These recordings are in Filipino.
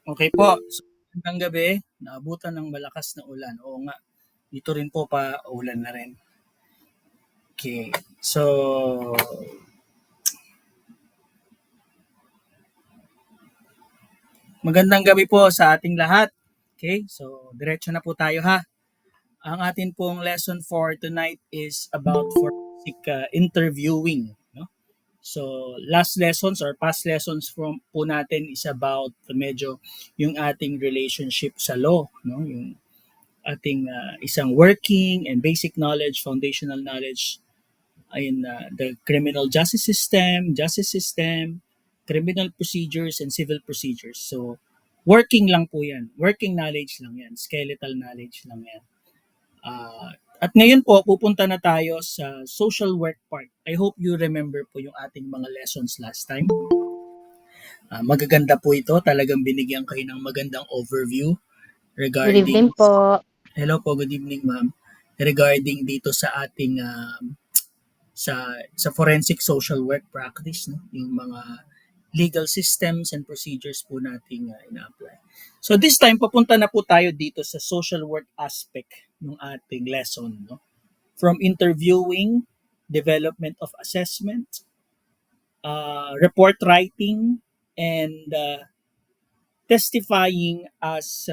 Okay po. So, magandang gabi. Naabutan ng malakas na ulan. Oo nga, dito rin po pa ulan na rin. Okay. So, magandang gabi po sa ating lahat. Okay. So, diretso na po tayo ha. Ang atin pong lesson for tonight is about forensic interviewing. No? So, last lessons or past lessons from po natin is about medyo yung ating relationship sa law. No? Yung ating isang working and basic knowledge, foundational knowledge in the criminal justice system, criminal procedures, and civil procedures. So, working lang po yan. Working knowledge lang yan. Skeletal knowledge lang yan. At ngayon po, pupunta na tayo sa social work part. I hope you remember po yung ating mga lessons last time. Magaganda po ito. Talagang binigyan kayo ng magandang overview Good evening regarding... po. Hello po, good evening ma'am. Regarding dito sa ating sa forensic social work practice, no? Yung mga legal systems and procedures po nating ina-apply. So this time papunta na po tayo dito sa social work aspect ng ating lesson, no? From interviewing, development of assessment, report writing, and testifying as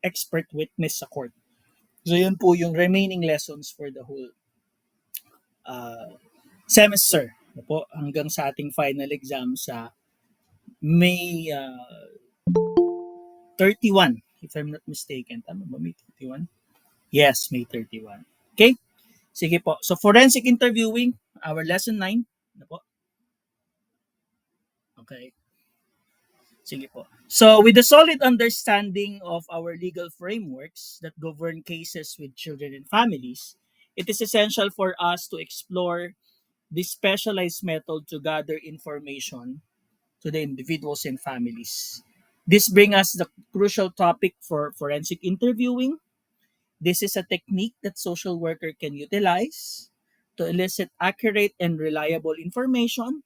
expert witness sa court. So yun po yung remaining lessons for the whole uh, semester, no po, hanggang sa ating final exam sa May 31, if I'm not mistaken. Tama ba, May 31? Yes, May 31. Okay? Sige po. So, forensic interviewing, our lesson 9. Ano po? Okay. Sige po. So, with a solid understanding of our legal frameworks that govern cases with children and families, it is essential for us to explore this specialized method to gather information to the individuals and families. This brings us the crucial topic for forensic interviewing. This is a technique that social worker can utilize to elicit accurate and reliable information.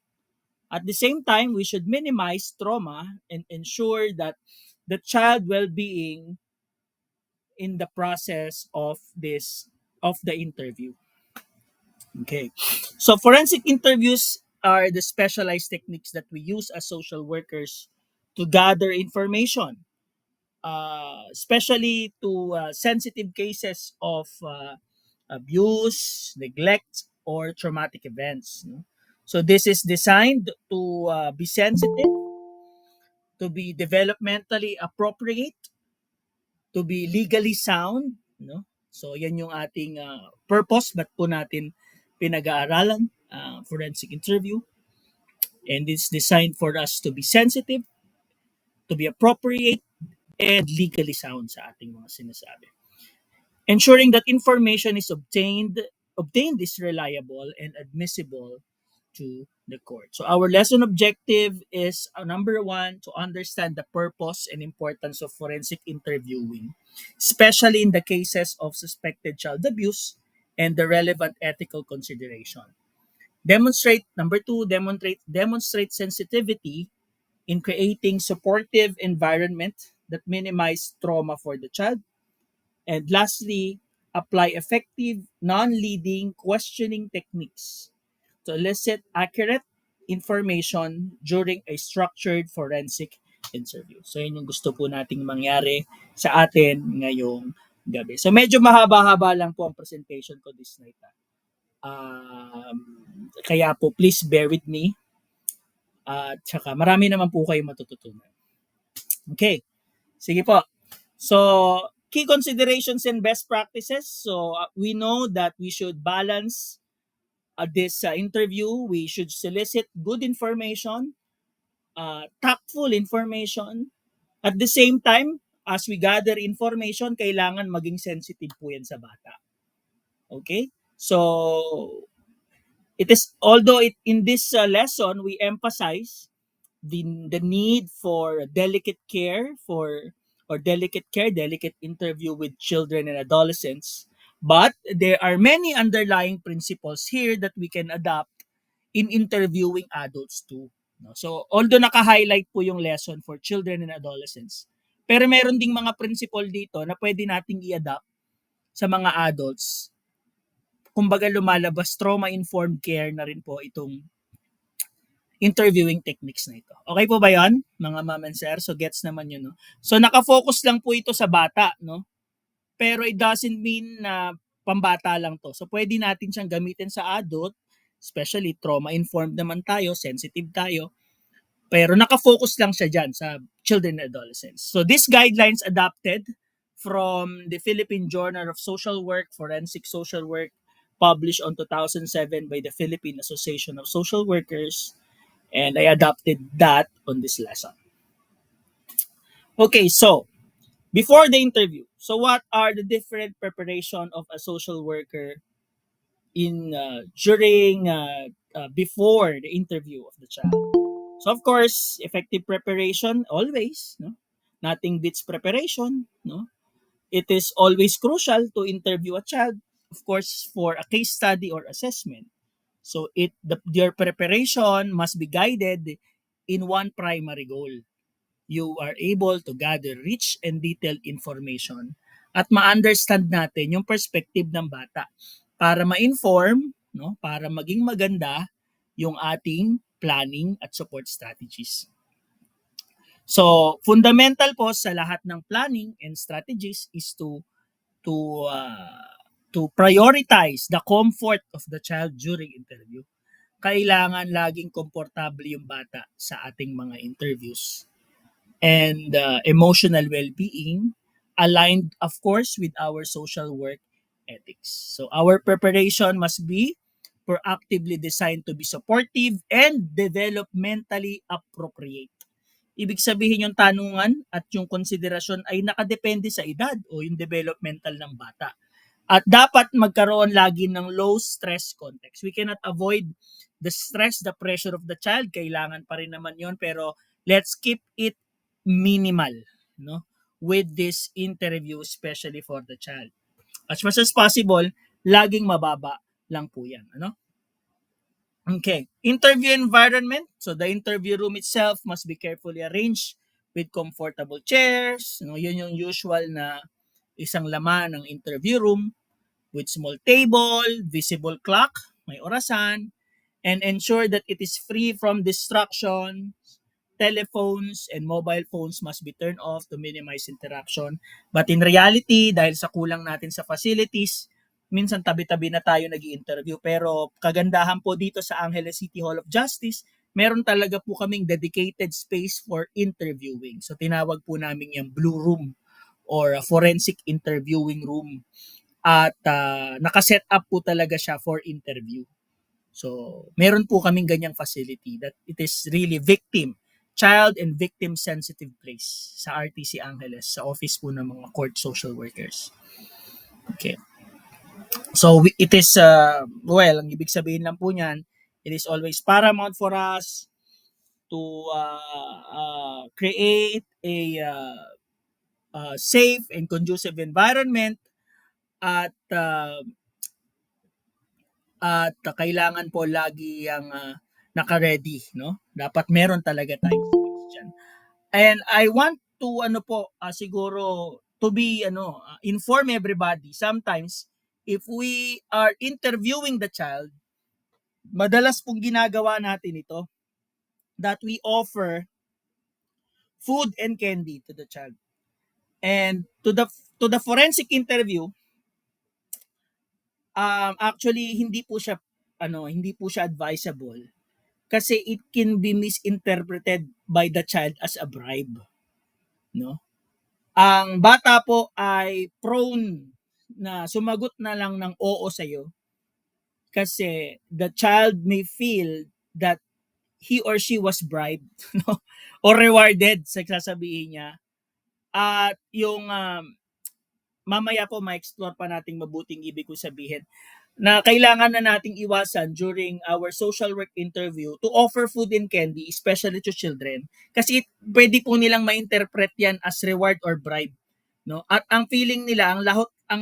At the same time, we should minimize trauma and ensure that the child well-being in the process of the interview. Okay. So forensic interviews are the specialized techniques that we use as social workers to gather information, especially to sensitive cases of abuse, neglect, or traumatic events. No? So this is designed to be sensitive, to be developmentally appropriate, to be legally sound. No? So yan yung ating purpose, ba't po natin pinag-aaralan forensic interview. And it's designed for us to be sensitive, to be appropriate, and legally sound sa ating mga sinasabi. Ensuring that information is obtained is reliable and admissible to the court. So our lesson objective is number one, to understand the purpose and importance of forensic interviewing, especially in the cases of suspected child abuse and the relevant ethical consideration. Demonstrate sensitivity in creating supportive environment that minimize trauma for the child. And lastly, apply effective non-leading questioning techniques to elicit accurate information during a structured forensic interview. So yun yung gusto po nating mangyari sa atin ngayong gabi. So medyo mahaba-haba lang po ang presentation ko this night. Kaya po please bear with me. At saka marami naman po kayo matututunan. Okay. Sige po. So, key considerations and best practices. So, we know that we should balance this interview. We should solicit good information, tactful information. At the same time, as we gather information, kailangan maging sensitive po yan sa bata. Okay? So, in this lesson, we emphasize the need for delicate care delicate interview with children and adolescents. But there are many underlying principles here that we can adopt in interviewing adults too. No? So, although naka-highlight po yung lesson for children and adolescents, pero meron ding mga principle dito na pwede nating i-adapt sa mga adults. Kumbaga lumalabas, trauma-informed care na rin po itong interviewing techniques na ito. Okay po ba yon mga ma'am and sir? So gets naman yun, no? So nakafocus lang po ito sa bata, no? Pero it doesn't mean na pambata lang to. So pwede natin siyang gamitin sa adult, especially trauma-informed naman tayo, sensitive tayo. Pero nakafocus lang siya dyan sa children and adolescents. So these guidelines adopted from the Philippine Journal of Social Work, Forensic Social Work, published on 2007 by the Philippine Association of Social Workers, and I adopted that on this lesson. Okay, so before the interview, so what are the different preparation of a social worker in during before the interview of the child? So of course, effective preparation always, no? Nothing beats preparation, no? It is always crucial to interview a child, of course, for a case study or assessment. So your preparation must be guided in one primary goal. You are able to gather rich and detailed information at ma-understand natin yung perspective ng bata para ma-inform, no, para maging maganda yung ating planning at support strategies. So, fundamental po sa lahat ng planning and strategies is to uh, to prioritize the comfort of the child during interview. Kailangan laging komportable yung bata sa ating mga interviews. And emotional well-being aligned, of course, with our social work ethics. So our preparation must be proactively designed to be supportive and developmentally appropriate. Ibig sabihin yung tanungan at yung konsiderasyon ay nakadepende sa edad o yung developmental ng bata. At dapat magkaroon lagi ng low stress context. We cannot avoid the stress, the pressure of the child. Kailangan pa rin naman yon, pero let's keep it minimal, no? With this interview, especially for the child. As much as possible, laging mababa lang po yan. Ano? Okay. Interview environment. So the interview room itself must be carefully arranged with comfortable chairs. No, yun yung usual na isang laman ng interview room with small table, visible clock, may orasan, and ensure that it is free from distraction. Telephones and mobile phones must be turned off to minimize interaction. But in reality, dahil sa kulang natin sa facilities, minsan tabi-tabi na tayo nag-i-interview. Pero kagandahan po dito sa Angeles City Hall of Justice, meron talaga po kaming dedicated space for interviewing. So tinawag po namin yung Blue Room or a forensic interviewing room. At nakaset up po talaga siya for interview. So, meron po kaming ganyang facility that it is really child and victim sensitive place sa RTC Angeles, sa office po ng mga court social workers. Okay. So, it is, ang ibig sabihin lang po niyan, it is always paramount for us to create a safe and conducive environment at kailangan po lagi ang naka-ready, no? Dapat meron talaga tayong diyan. And I want to siguro to be inform everybody. Sometimes if we are interviewing the child, madalas pong ginagawa natin ito that we offer food and candy to the child. And to the forensic interview, actually hindi po siya advisable kasi it can be misinterpreted by the child as a bribe, no? Ang bata po ay prone na sumagot na lang ng oo sa iyo kasi the child may feel that he or she was bribed, no? Or rewarded sa sasabihin niya. At yung mamaya po ma-explore pa nating mabuting ibig ko sabihin na kailangan na nating iwasan during our social work interview to offer food and candy, especially to children. Kasi pwede po nilang ma-interpret yan as reward or bribe. No? At ang feeling nila, ang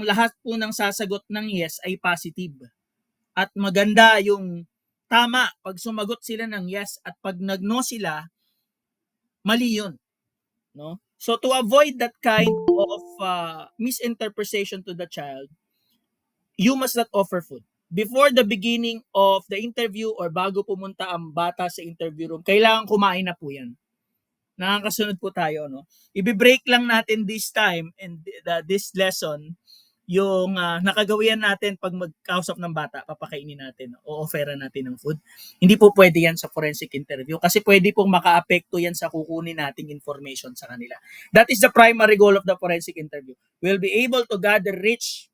lahat po ng sasagot ng yes ay positive. At maganda yung tama pag sumagot sila ng yes at pag nag-no sila, mali yun. No? So to avoid that kind of misinterpretation to the child, you must not offer food. Before the beginning of the interview or bago pumunta ang bata sa interview room, kailangan kumain na po yan. Nakakasunod po tayo, no? Ibi-break lang natin this time and this lesson yung nakagawian natin pag magkausap ng bata, papakainin natin o offeran natin ng food. Hindi po pwede yan sa forensic interview kasi pwede pong makaapekto yan sa kukunin nating information sa kanila. That is the primary goal of the forensic interview. We'll be able to gather rich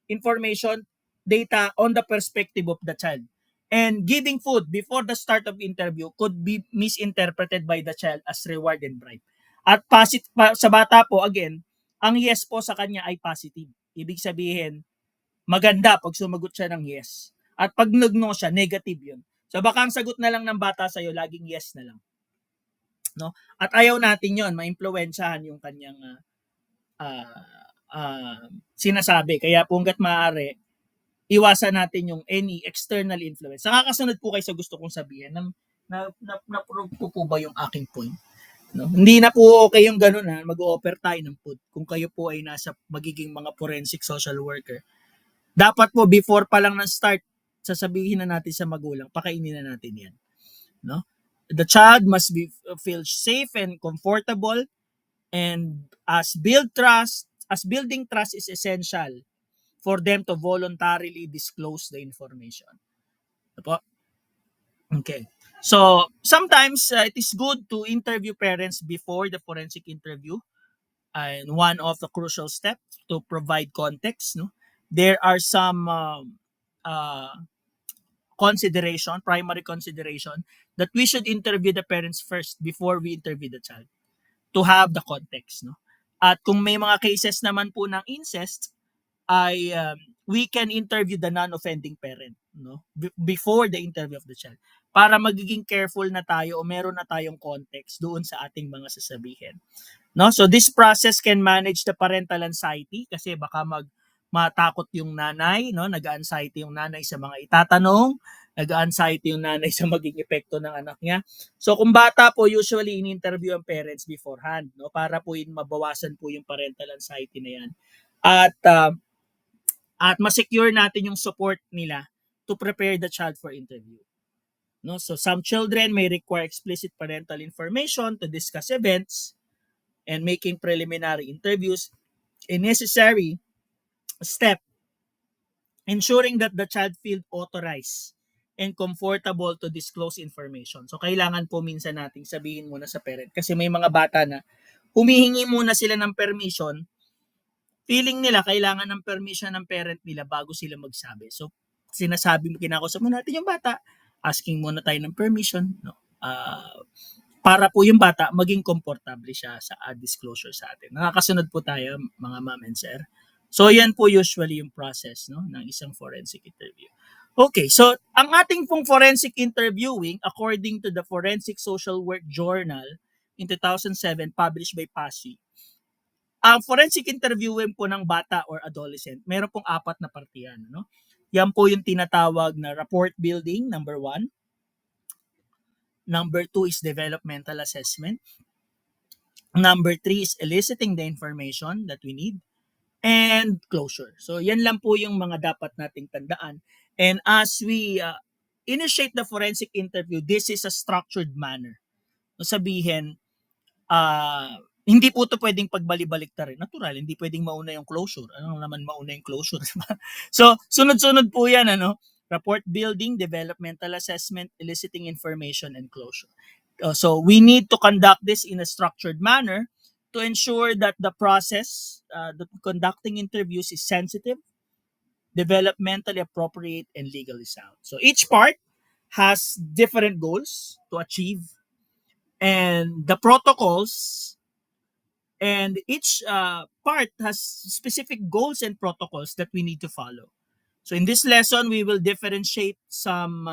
information, data on the perspective of the child. And giving food before the start of interview could be misinterpreted by the child as reward and bribe. At sa bata po, again, ang yes po sa kanya ay positive. Ibig sabihin, maganda pag sumagot siya ng yes. At pag nag-no siya, negative yun. So baka ang sagot na lang ng bata sa'yo, laging yes na lang. No? At ayaw natin yon, maimpluwensyahan yung kanyang sinasabi. Kaya po hanggat maaari, iwasan natin yung any external influence. Nakakasunod po kayo sa gusto kong sabihin. Na-prove ko po ba yung aking point? No? Hindi na po okay yung ganun mag-o-offer tayo ng food kung kayo po ay nasa magiging mga forensic social worker. Dapat po before pa lang ng start, sasabihin na natin sa magulang, pakainin na natin yan. No? The child must feel safe and comfortable, and as building trust is essential for them to voluntarily disclose the information. Apo? Okay. So, sometimes it is good to interview parents before the forensic interview. And one of the crucial steps to provide context, no? There are some primary consideration that we should interview the parents first before we interview the child to have the context, no? At kung may mga cases naman po ng incest, ay we can interview the non-offending parent, no? Before the interview of the child, para magiging careful na tayo o meron na tayong context doon sa ating mga sasabihin, no? So this process can manage the parental anxiety kasi baka matakot yung nanay, no? Nag-anxiety yung nanay sa mga itatanong, nag-anxiety yung nanay sa maging epekto ng anak niya. So kung bata po, usually in-interview ang parents beforehand, no? Para po mabawasan po yung parental anxiety na yan. At ma-secure natin yung support nila to prepare the child for interview. No? So some children may require explicit parental information to discuss events and making preliminary interviews a necessary step, ensuring that the child feel authorized and comfortable to disclose information. So kailangan po minsan nating sabihin muna sa parent kasi may mga bata na humihingi muna sila ng permission, feeling nila kailangan ng permission ng parent nila bago sila magsabi. So kinakausap mo natin yung bata, asking muna tayo ng permission, no? Para po yung bata maging komportable siya sa disclosure sa atin. Nakakasunod po tayo mga ma'am and sir. So yan po usually yung process, no, ng isang forensic interview. Okay, so ang ating pong forensic interviewing according to the Forensic Social Work Journal in 2007 published by PASI. Ang forensic interviewing po ng bata or adolescent, meron pong 4 na partiyan, no? Yan po yung tinatawag na rapport building, number 1. Number 2 is developmental assessment. Number 3 is eliciting the information that we need. And closure. So, yan lang po yung mga dapat nating tandaan. And as we initiate the forensic interview, this is a structured manner. Sabihin, hindi po ito pwedeng pagbali-balik rin. Natural, hindi pwedeng mauna yung closure. Ano naman mauna yung closure? So, sunod-sunod po yan, rapport building, developmental assessment, eliciting information, and closure. So we need to conduct this in a structured manner to ensure that the process, the conducting interviews is sensitive, developmentally appropriate, and legally sound. So each part has different goals to achieve, and the protocols and each part has specific goals and protocols that we need to follow. So in this lesson, we will differentiate some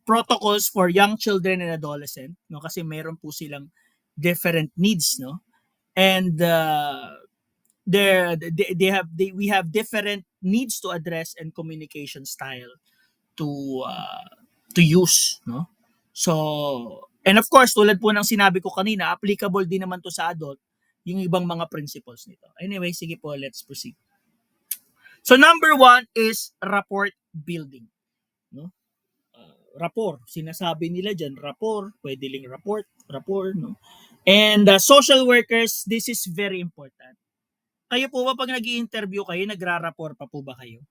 protocols for young children and adolescent, no, kasi meron po silang different needs, no, and we have different needs to address and communication style to use, no? So, and of course, tulad po ng sinabi ko kanina, applicable din naman to sa adult yung ibang mga principles nito. Anyway, sige po, let's proceed. So number one is rapport building, no? Rapport, sinasabi nila dyan, rapport, pwede ling rapport, no? And social workers, this is very important. Kayo po ba pag nag-i-interview kayo, nagra-rapport pa po ba kayo?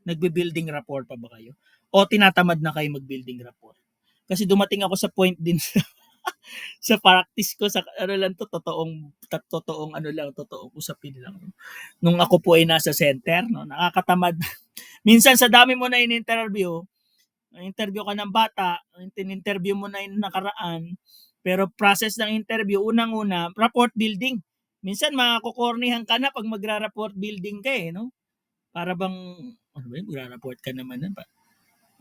Nagbe-building rapport pa ba kayo? O tinatamad na kayo mag-building rapport? Kasi dumating ako sa point din sa practice ko sa ano lang to, totoong ano lang, totoong usapin lang. Nung ako po ay nasa center, no, nakakatamad. Minsan sa dami mo na in-interview ka ng bata, in-interview mo na yung nakaraan, pero process ng interview, unang-una, rapport building. Minsan makakukornihan ka na pag magra-rapport building ka eh, no? Para bang, ano ba yun, magra-rapport ka naman na ba?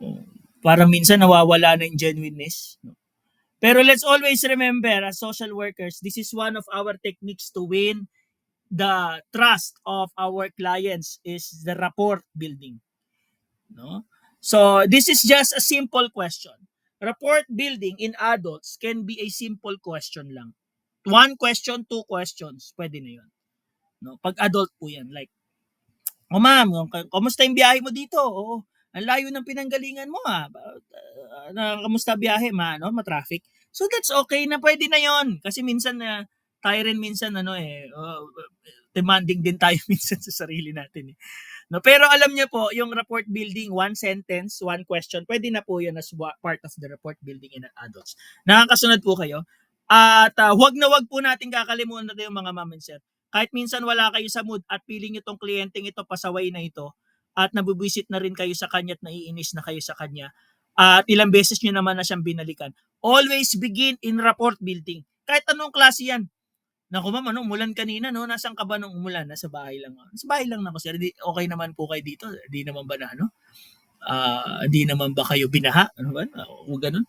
Oh, para minsan nawawala na yung genuineness. No? Pero let's always remember, as social workers, this is one of our techniques to win the trust of our clients is the rapport building. No? So this is just a simple question. Rapport building in adults can be a simple question lang. One question, two questions, pwede na yun. No? Pag adult po yan, like, oh ma'am, kamusta yung biyahe mo dito? Oo, ang layo ng pinanggalingan mo kamusta biyahe ma-traffic? So that's okay na pwede na yon kasi minsan tayo rin minsan demanding din tayo minsan sa sarili natin eh. No, pero alam niyo po, yung report building, one sentence, one question, pwede na po yun as part of the report building in adults. Nakakasunod po kayo. At wag po natin kakalimutan natin yung mga mom and sir. Kahit minsan wala kayo sa mood at feeling nyo tong kliyenteng ito, pasaway na ito, at nabubwisit na rin kayo sa kanya at naiinis na kayo sa kanya, at ilang beses nyo naman na siyang binalikan. Always begin in rapport building. Kahit anong klase yan. Naku ma'am, umulan kanina, no? Nasaan ka ba nung umulan? Nasa bahay lang. Nasa bahay lang ako, sir. Okay naman po kayo dito. Di naman ba na, di naman ba kayo binaha? Ano ba? O ganun.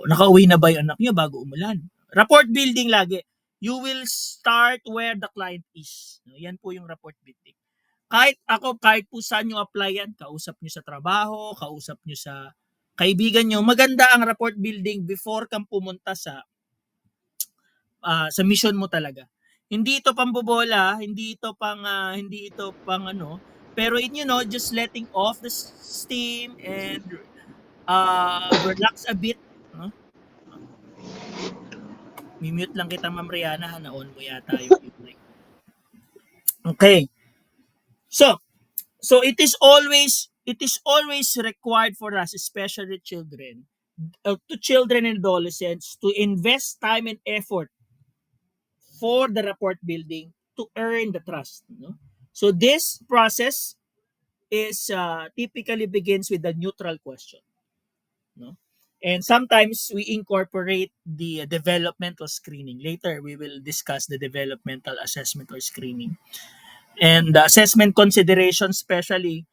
Nakauwi na ba yung anak niyo bago umulan? Rapport building lagi. You will start where the client is. Yan po yung rapport building. Kahit po saan nyo apply yan, kausap nyo sa trabaho, kausap nyo sa kaibigan nyo, maganda ang rapport building before kang pumunta sa mission mo talaga. Hindi ito pambobola, hindi ito pang ano, pero just letting off the steam and relax a bit, no? Mi-mute lang kita, Ma'am Rihanna, na-on mo yata yung mic. Okay. So it is always required for us, especially children, to children and adolescents, to invest time and effort for the rapport building to earn the trust. No? So this process is typically begins with a neutral question. No? And sometimes we incorporate the developmental screening. Later, we will discuss the developmental assessment or screening. And the assessment considerations, especially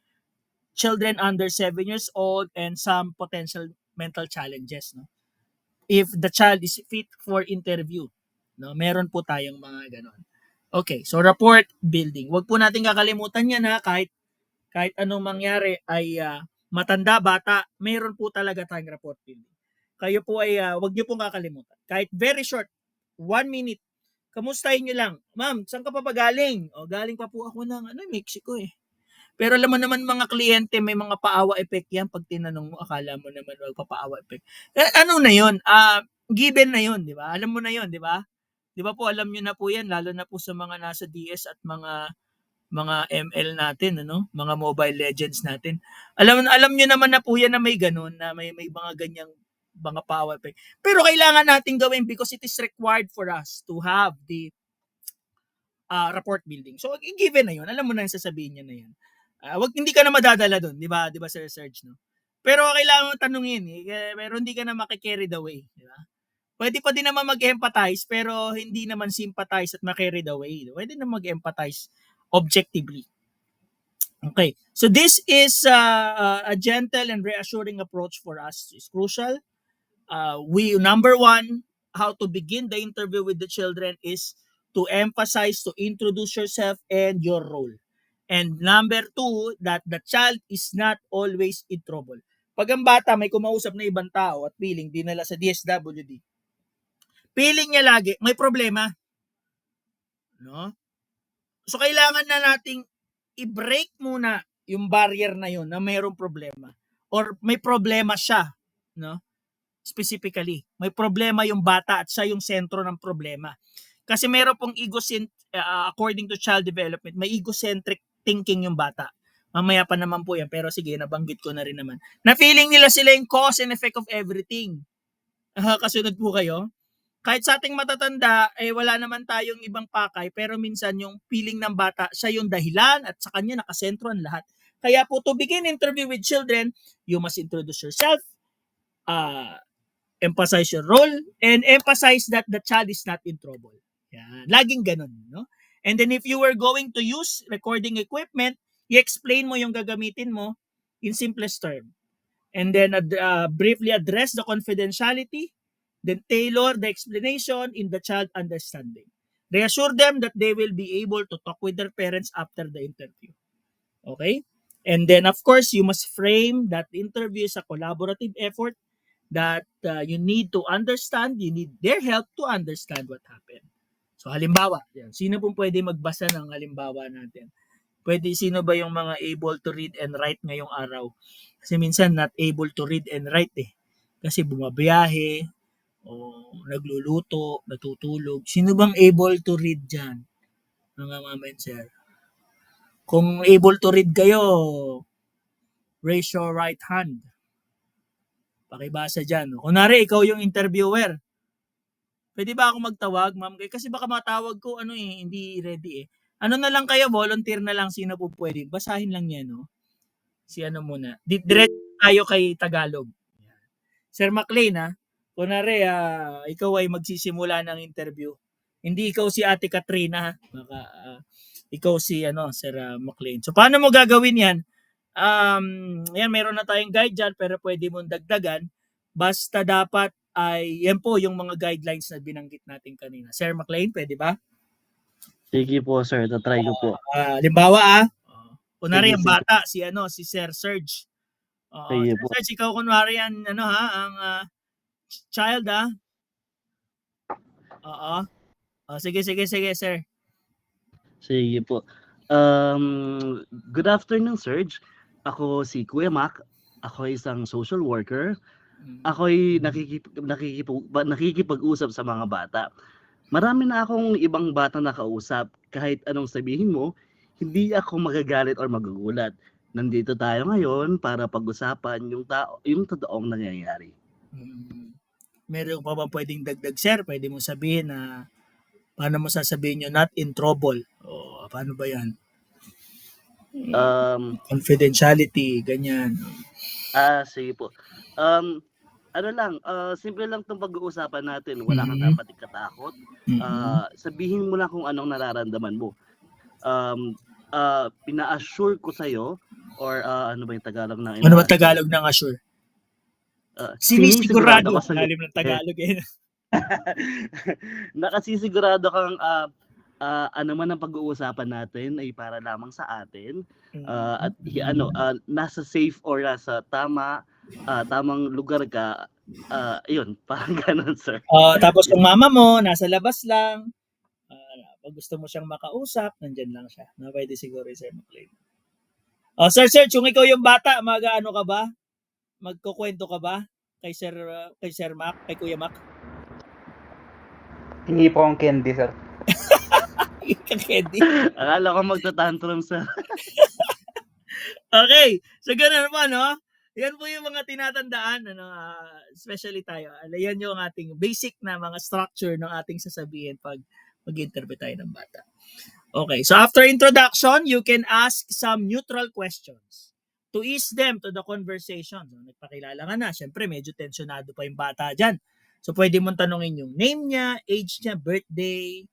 children under 7 years old and some potential mental challenges. No? If the child is fit for interview, no, meron po tayong mga ganon. Okay, so rapport building. Huwag po natin kakalimutan yan kahit anong mangyari ay matanda, bata, meron po talaga tayong rapport building. Kayo po ay huwag niyo pong kakalimutan. Kahit very short, 1 minute, kamustahin niyo lang. Ma'am, saan ka pa ba galing? Galing pa po ako ng Mexico eh. Pero alam mo naman mga kliyente, may mga paawa effect yan. Pag tinanong mo, akala mo naman magpapaawa effect. Ano na yun? Given na yun, di ba? Alam mo na yun, di ba? Di ba po, alam nyo na po yan, lalo na po sa mga nasa DS at mga ML natin, mga Mobile Legends natin. Alam nyo naman na po yan na may ganun, na may mga ganyang mga power effect. Pero kailangan natin gawin because it is required for us to have the rapport building. So, given na yun, alam mo na yung sasabihin niya na yan. Hindi ka na madadala doon, di ba? Di ba, Sir Serge, no? Pero kailangan mo tanungin, pero hindi ka na makikarry the way, di ba? Pwede pa din naman mag-empathize, pero hindi naman sympathize at makarry the way. Pwede na mag-empathize objectively. Okay. So this is a gentle and reassuring approach for us. It's crucial. Number one, how to begin the interview with the children is to emphasize, to introduce yourself and your role. And number 2, that the child is not always in trouble. Pag ang bata may kumausap na ibang tao at feeling dinala sa DSWD, feeling niya lagi may problema, no? So kailangan na nating i-break muna yung barrier na yun na mayroong problema or may problema siya, no? Specifically, may problema yung bata at siya yung sentro ng problema. Kasi meron pong according to child development, may egocentric thinking yung bata. Mamaya pa naman po yan, pero sige, nabanggit ko na rin naman. Na feeling nila sila yung cause and effect of everything. Kasunod po kayo? Kahit sa ating matatanda, wala naman tayong ibang pakay, pero minsan yung feeling ng bata, siya yung dahilan at sa kanya nakasentro ang lahat. Kaya po, to begin interview with children, you must introduce yourself, emphasize your role, and emphasize that the child is not in trouble. Yan. Laging ganun, no? And then if you were going to use recording equipment, i-explain mo yung gagamitin mo in simplest term. And then briefly address the confidentiality, then tailor the explanation in the child understanding. Reassure them that they will be able to talk with their parents after the interview. Okay? And then of course, you must frame that interview as a collaborative effort that you need to understand, you need their help to understand what happened. So halimbawa, yan. Sino pong pwede magbasa ng halimbawa natin? Pwede, sino ba yung mga able to read and write ngayong araw? Kasi minsan not able to read and write Kasi bumabiyahe, o nagluluto, natutulog. Sino bang able to read dyan? Mga mama and sir. Kung able to read kayo, raise your right hand. Pakibasa dyan. Kunwari, ikaw yung interviewer. Pwede ba ako magtawag, ma'am? Kasi baka matawag ko, hindi ready Ano na lang kayo, volunteer na lang, sino po pwede. Basahin lang yan, no? Si ano muna. Diretso tayo kay Tagalog. Sir McLean, kunwari, ikaw ay magsisimula ng interview. Hindi ikaw si Ate Katrina, baka ikaw si Sir McLean. So paano mo gagawin yan? Yan, meron na tayong guide dyan, pero pwede mong dagdagan. Basta dapat ay, yan po yung mga guidelines na binanggit natin kanina. Sir McLean, pwede ba? Sige po, sir. Tatry ko po. Halimbawa, kunwari ang bata, si Sir Serge. Sige Sir po. Serge, ikaw kunwari yan, ang child, Oo. Sige, sir. Sige po. Good afternoon, Serge. Ako si Kuya Mac. Ako ay isang social worker. Ako ay nakikipag-usap sa mga bata. Marami na akong ibang bata na kausap. Kahit anong sabihin mo, hindi ako magagalit or magugulat. Nandito tayo ngayon para pag-usapan yung totoong nangyayari. Meron pa ba pwedeng dagdag, sir? Pwede mo sabihin na paano mo sasabihin nyo not in trouble? O paano ba yan? Confidentiality, ganyan. Sige po. Simple lang itong pag-uusapan natin. Wala kang dapat ikatakot. Sabihin mo lang kung anong nararamdaman mo. Pina-assure ko sa'yo, or ano ba yung Tagalog ng Ano ba Tagalog ng assure? Sinisigurado ko sa'yo. Lalim ng Tagalog Nakasisigurado kang ano man ang pag-uusapan natin ay para lamang sa atin. At nasa safe or nasa tamang lugar ka. Yun, parang ganun, sir. Tapos kung mama mo, nasa labas lang, pag gusto mo siyang makausap, nandyan lang siya. Pwede siguro Sir McLean. Sir, kung ikaw yung bata, mag-ano ka ba? Magkukwento ka ba? Kay Sir Mac, kay Kuya Mac? Hingi po ang candy, sir. Candy? Akala ko magta-tantrum, sir. Okay. So, gano'n naman, no? Yan po yung mga tinatandaan, especially tayo. Yan yung ating basic na mga structure ng ating sasabihin pag mag-interview tayo ng bata. Okay. So, after introduction, you can ask some neutral questions to ease them to the conversation. So, nagpakilala ka na. Siyempre, medyo tensionado pa yung bata dyan. So, pwede mong tanongin yung name niya, age niya, birthday,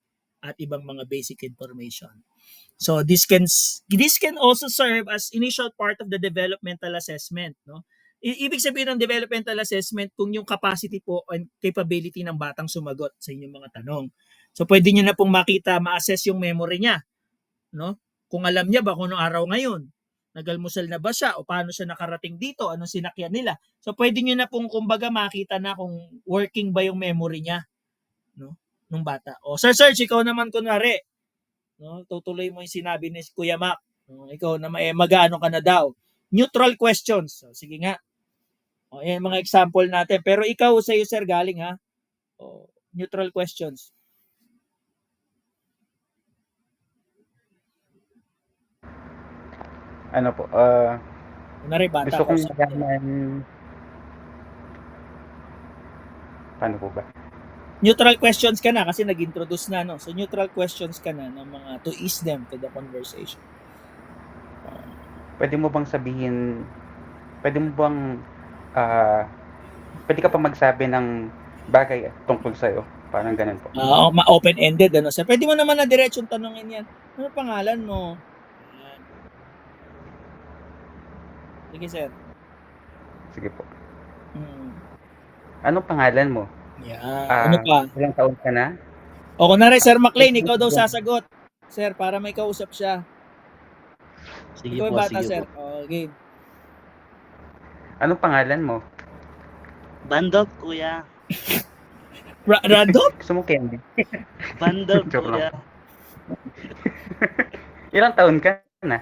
at ibang mga basic information. So this can also serve as initial part of the developmental assessment, no? Ibig sabihin ng developmental assessment kung yung capacity po and capability ng batang sumagot sa inyong mga tanong. So pwede niyo na pong makita, ma-assess yung memory niya, no? Kung alam niya ba kung anong araw ngayon, nagalmusal na ba siya o paano siya nakarating dito, anong sinakyan nila. So pwede niyo na pong kumbaga makita na kung working ba yung memory niya, no? Nung bata. O Sir Serge, ikaw naman kunwari, no? Tutuloy mo yung sinabi ni Kuya Mac. No? Ikaw na mag-aano ka na daw. Neutral questions. So, sige nga. O, yan mga example natin. Pero ikaw sa iyo, sir, galing ha. O, neutral questions. Ano po, Kunwari, bata gusto kong kausap niya. malaman, paano po ba? Neutral questions ka na kasi nag-introduce na, no? So, neutral questions ka na ng mga to ease them to the conversation. Pwede mo bang sabihin, pwede mo bang, pwede ka pa magsabi ng bagay tungkol sa'yo? Parang ganun po. Open-ended, ano? So, pwede mo naman na diretsong tanongin yan. Ano pangalan mo? Yan. Sige, sir. Sige po. Anong pangalan mo? Yan. Ano pa? Ilang taon ka na? O kunwari, Sir McLean, ikaw daw sasagot. Sir, para may kausap siya. Sige ikaw po, bata, sige sir. po. O, game. Anong pangalan mo? Bandok, kuya. Random? Gusto mo Candy? Bandok, Joke kuya. lang. Ilang taon ka na?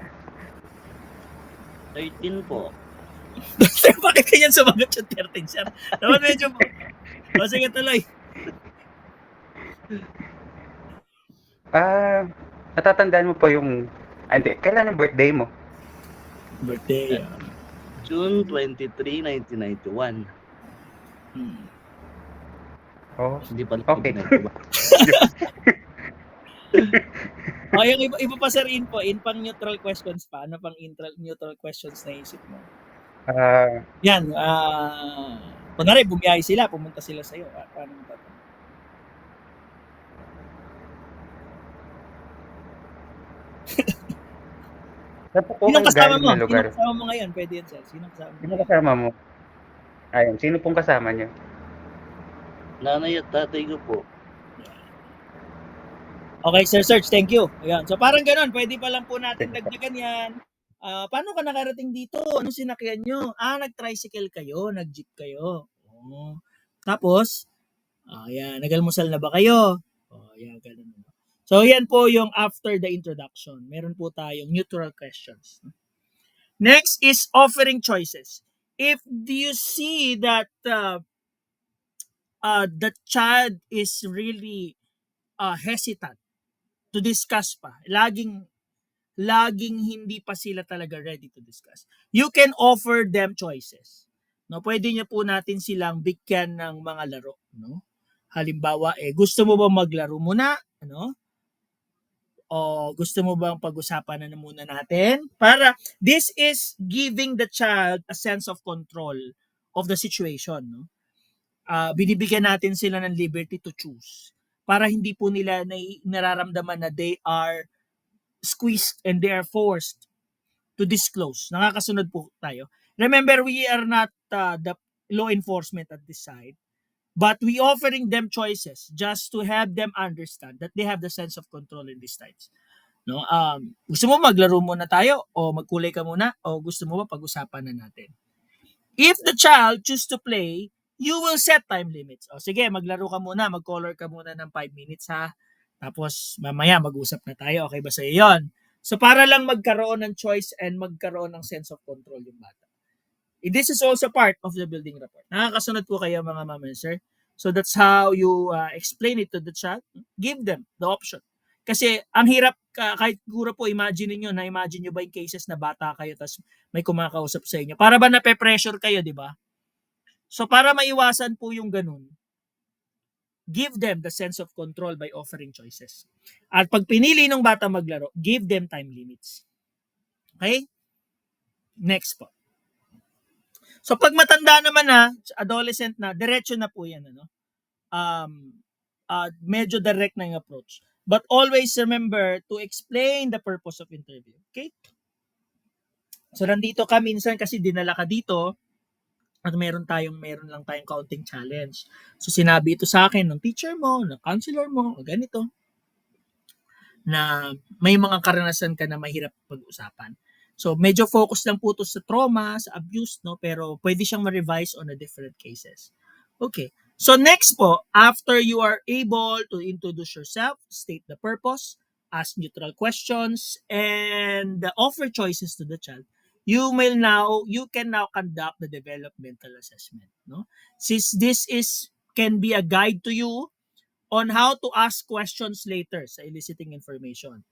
13 po. Sir, bakit ganyan sumagot yung 13, sir? Naman medyo... O, sige, tuloy. Natatandaan mo pa yung... hindi, kailan ang birthday mo? Birthday. June 23, 1991. Oh, Hindi pa okay. 1991. O, yung iba pa, sir, in pang neutral questions pa. Ano pang neutral questions na isip mo? Yan, kunwari, bumiyahe sila, pumunta sila sa'yo. Paano mo tatanong? Sinong kasama mo? Sinong kasama mo ngayon? Pwede yan, sir. Sinong kasama mo? Sino kasama mo? Ayun, sino pong kasama niyo? Nanay at tatay ko po. Okay, Sir Serge, thank you. Ayan. So parang ganoon, pwede pa lang po natin dagdagan yan. Paano ka nakarating dito? Ano sinakyan nyo? Nag-tricycle kayo, nag-jeep kayo. Oh. Tapos, ayan, nagalmusal na ba kayo? Ayan, ganun. So, yan po yung after the introduction. Meron po tayong neutral questions. Next is offering choices. If you see that the child is really hesitant to discuss pa, laging hindi pa sila talaga ready to discuss, you can offer them choices. No, pwede niyo po natin silang bigyan ng mga laro, no? Halimbawa, gusto mo ba maglaro muna, ano? O gusto mo bang pag-usapan na muna natin? Para this is giving the child a sense of control of the situation, no? Binibigyan natin sila ng liberty to choose para hindi po nila nararamdaman na they are squeezed and they are forced to disclose. Nakakasunod po tayo. Remember, we are not the law enforcement at this side, but we offering them choices just to have them understand that they have the sense of control in these times. No? Gusto mo maglaro muna tayo o magkulay ka muna o gusto mo ba pag-usapan na natin? If the child choose to play, you will set time limits. O sige, maglaro ka muna, mag-color ka muna ng 5 minutes ha. Tapos mamaya mag-usap na tayo. Okay ba sa iyo 'yon? So para lang magkaroon ng choice and magkaroon ng sense of control yung bata. This is also part of the building rapport. Nakakasunod po kayo mga ma'am and sir. So that's how you explain it to the child. Give them the option. Kasi ang hirap, kahit siguro po imagine niyo ba yung cases na bata kayo tapos may kumakausap sa inyo. Para ba nape-pressure kayo, di ba? So para maiwasan po yung ganun, give them the sense of control by offering choices. At pag pinili ng bata maglaro, give them time limits. Okay? Next po. So pag matanda naman na, adolescent na, diretso na po yan. Ano? Medyo direct na yung approach. But always remember to explain the purpose of interview. Okay? So nandito ka minsan kasi dinala ka dito at meron lang tayong counting challenge. So sinabi ito sa akin ng teacher mo, ng counselor mo, ganito, na may mga karanasan ka na mahirap pag-usapan. So medyo focus lang po ito sa trauma, sa abuse, no, pero pwede siyang ma-revise on a different cases. Okay. So next po, after you are able to introduce yourself, state the purpose, ask neutral questions, and offer choices to the child, you can now conduct the developmental assessment, no? Since this can be a guide to you on how to ask questions later sa eliciting information.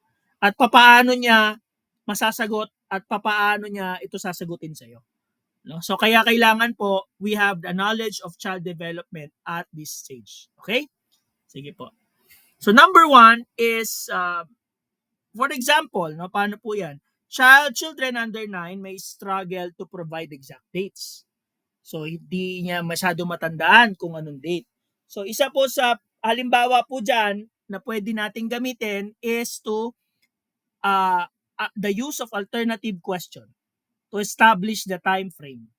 At papaano niya masasagot at papaano niya ito sasagutin sa iyo. No? So kaya kailangan po we have the knowledge of child development at this stage. Okay? Sige po. So number 1 is for example, no, paano po 'yan? Children under 9 may struggle to provide exact dates. So hindi niya masyado matandaan kung anong date. So isa po sa halimbawa po diyan na pwede nating gamitin is to the use of alternative question to establish the time frame.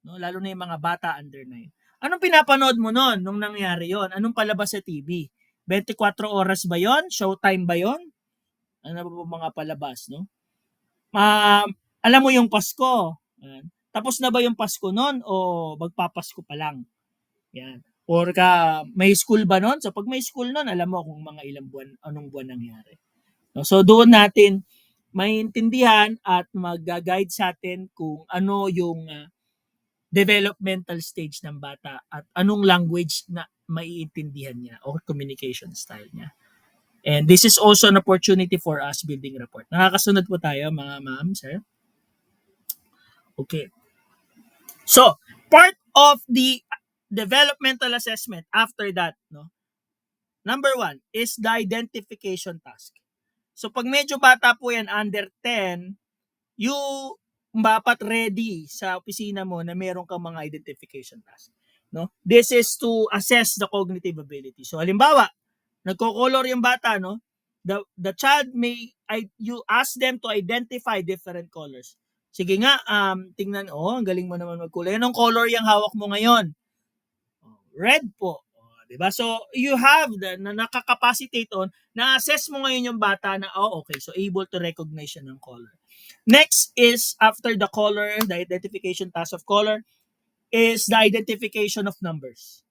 No, lalo na yung mga bata under 9. Anong pinapanood mo noon nung nangyari 'yon? Anong palabas sa TV? 24 oras ba 'yon? Showtime ba 'yon? Ano ba mga palabas, no? Alam mo yung Pasko. Tapos na ba yung Pasko noon o magpapasko pa lang? Yan. Or may school ba noon? So pag may school noon, alam mo kung mga ilang buwan, anong buwan nangyari. No? So doon natin maintindihan at mag-guide sa atin kung ano yung developmental stage ng bata at anong language na maiintindihan niya or communication style niya. And this is also an opportunity for us building rapport. Nakakasunod po tayo mga ma'am, sir? Okay. So, part of the developmental assessment after that, no? Number 1 is the identification task. So, pag medyo bata po yan, under 10, you dapat ready sa opisina mo na meron kang mga identification task. No? This is to assess the cognitive ability. So, halimbawa, nagko-color yung bata, no? The child you ask them to identify different colors. Sige nga, tingnan, ang galing mo naman magkulay. Anong color yung hawak mo ngayon? Red po. Diba? So, you have na nakakapacitate on, na-assess mo ngayon yung bata na, okay, so able to recognize ng color. Next is, after the color, the identification task of color, is the identification of numbers.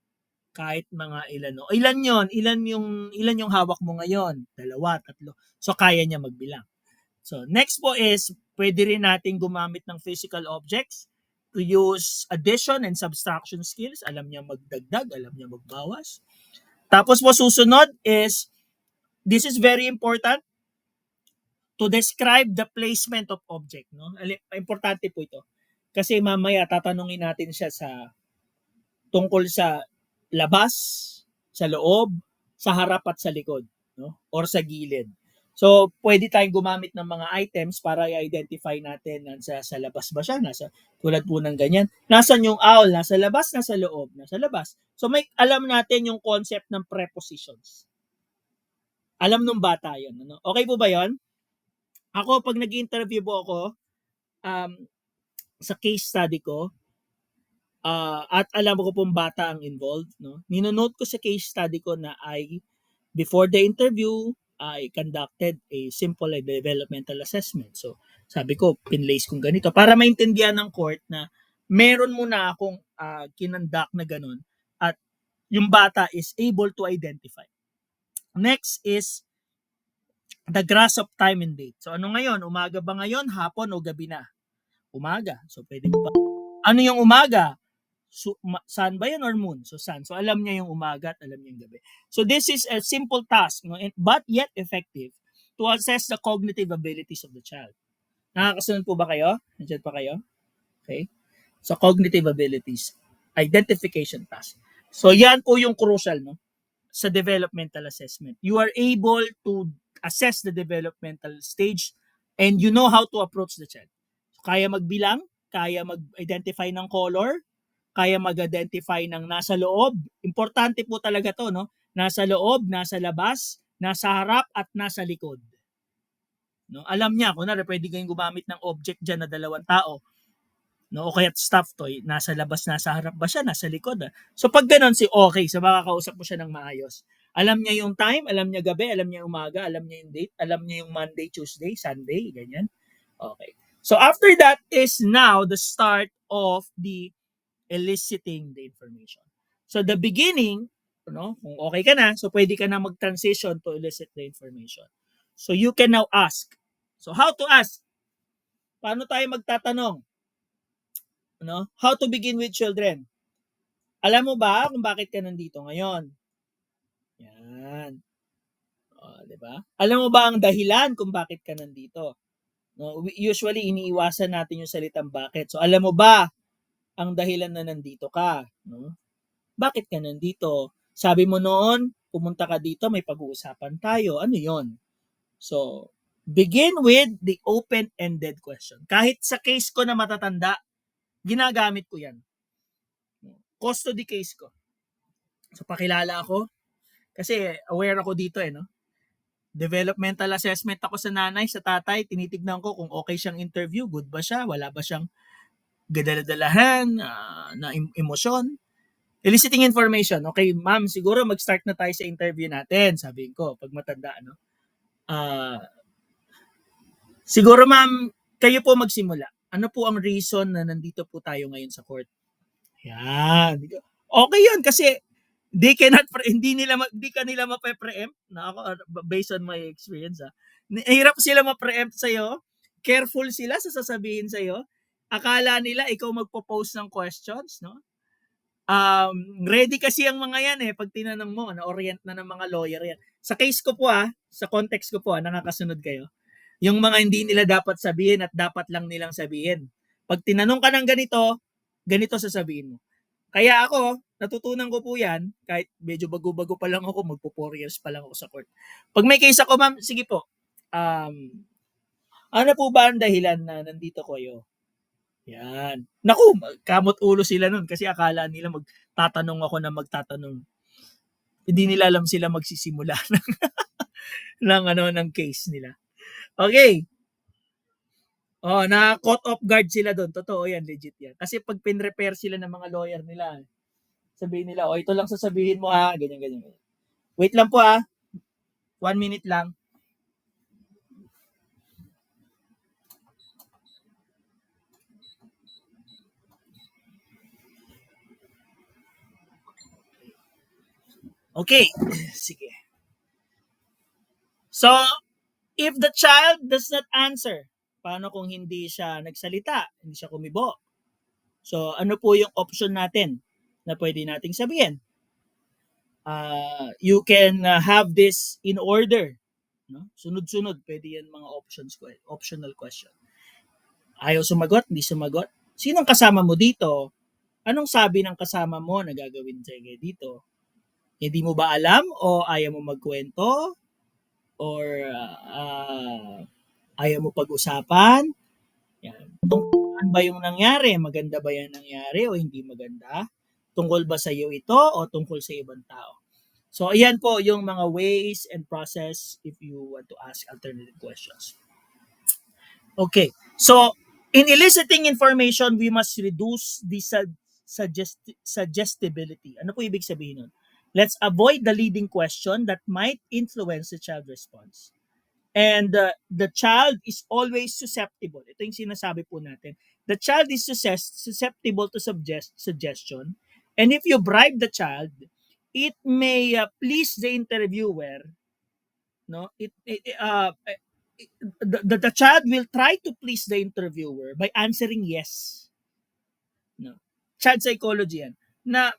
Kahit mga ilan, no? Ilan yung hawak mo ngayon? 2, 3. So, kaya niya magbilang. So, next po is, pwede rin natin gumamit ng physical objects to use addition and subtraction skills. Alam niya magdagdag, alam niya magbawas. Tapos po susunod is, this is very important, to describe the placement of object. No? Importante po ito. Kasi mamaya tatanungin natin siya tungkol sa labas, sa loob, sa harap at sa likod, no? Or sa gilid. So, pwede tayong gumamit ng mga items para i-identify natin sa labas ba siya, tulad po ng ganyan. Nasaan yung owl? Nasa labas, nasa loob, nasa labas. So, alam natin yung concept ng prepositions. Alam nung bata yun. Ano? Okay po ba yun? Ako, pag nag-interview po ako, sa case study ko, at alam ko pong bata ang involved, no? Ninonote ko sa case study ko na before the interview, I conducted a simple developmental assessment. So, sabi ko, pinlace kong ganito para maintindihan ng court na meron muna akong kinandak na ganun at yung bata is able to identify. Next is the grasp of time and date. So, ano ngayon? Umaga ba ngayon? Hapon o gabi na? Umaga. So, pwede mo ba? Ano yung umaga? Sun ba yan or moon? So, sun. So, alam niya yung umaga at alam niya yung gabi. So, this is a simple task, no? But yet effective to assess the cognitive abilities of the child. Nakakasunod po ba kayo? Nandiyan pa kayo? Okay. So, cognitive abilities. Identification task. So, yan po yung crucial, no? Sa developmental assessment. You are able to assess the developmental stage and you know how to approach the child. So, kaya magbilang, kaya mag-identify ng color, kaya mag-identify ng nasa loob. Importante po talaga to, no? Nasa loob, nasa labas, nasa harap, at nasa likod. No? Alam niya, kunwari, pwede kayong gumamit ng object dyan na 2 tao. no? O kaya stuffed toy, nasa labas, nasa harap ba siya, nasa likod. So pag ganun si okay, so makakausap mo siya ng maayos. Alam niya yung time, alam niya gabi, alam niya umaga, alam niya yung date, alam niya yung Monday, Tuesday, Sunday, ganyan. Okay. So after that is now the start of the eliciting the information. So the beginning, kung okay ka na, so pwede ka na mag-transition to elicit the information. So you can now ask. So how to ask? Paano tayo magtatanong? How to begin with children? Alam mo ba kung bakit ka nandito ngayon? Yan. Di ba? Alam mo ba ang dahilan kung bakit ka nandito? Usually, iniiwasan natin yung salitang bakit. So, alam mo ba ang dahilan na nandito ka? Bakit ka nandito? Sabi mo noon, pumunta ka dito, may pag-uusapan tayo. Ano yon? So, begin with the open-ended question. Kahit sa case ko na matatanda, ginagamit ko yan. Custody case ko. So, pakilala ako. Kasi aware ako dito Developmental assessment ako sa nanay, sa tatay. Tinitignan ko kung okay siyang interview, good ba siya, wala ba siyang gadala-dalahan, na emosyon. Eliciting information. Okay, ma'am, siguro mag-start na tayo sa interview natin. Sabi ko, pag matanda, siguro ma'am, kayo po magsimula. Ano po ang reason na nandito po tayo ngayon sa court? Yan. Okay yun kasi hindi kanila mape-preempt na ako based on my experience. Hirap sila ma-preempt sa iyo. Careful sila sa sasabihin sa iyo. Akala nila ikaw magpo-pose ng questions, no? Ready kasi ang mga yan pag tinanong mo, na-orient na ng mga lawyer yan. Sa case ko po sa context ko po nakakasunod kayo. Yung mga hindi nila dapat sabihin at dapat lang nilang sabihin. Pag tinanong ka ng ganito sasabihin mo. Kaya ako, natutunan ko po yan, kahit medyo bago-bago pa lang ako, magpo 4 years pa lang ako sa court. Pag may case ako, ma'am, sige po, ano po ba ang dahilan na nandito kayo? Yan. Naku, kamot ulo sila nun kasi akala nila magtatanong ako na magtatanong. Hindi nila alam sila magsisimula ng case nila. Okay. Na caught off guard sila doon. Totoo yan, legit yan. Kasi pag pinrepare sila ng mga lawyer nila, sabihin nila, ito lang sasabihin mo ganyan. Wait lang po 1 minute lang. Okay, sige. So, if the child does not answer, paano kung hindi siya nagsalita, hindi siya kumibo? So, ano po yung option natin na pwede nating sabihin? You can have this in order. No? Sunod-sunod, pwede yan mga optional question. Ayaw sumagot, hindi sumagot. Sinong kasama mo dito? Anong sabi ng kasama mo na gagawin sa'yo dito? Hindi mo ba alam o ayaw mo magkwento? Or ayaw mo pag-usapan? Yan. Tungkol ba yung nangyari? Maganda ba yan nangyari o hindi maganda? Tungkol ba sa iyo ito o tungkol sa ibang tao? So, ayan po yung mga ways and process if you want to ask alternative questions. Okay. So, in eliciting information, we must reduce the suggestibility. Ano po ibig sabihin nun? Let's avoid the leading question that might influence the child response. And the child is always susceptible. Ito yung sinasabi po natin. The child is susceptible to suggestion. And if you bribe the child, it may please the interviewer. No, the child will try to please the interviewer by answering yes. No, child psychology yan. Na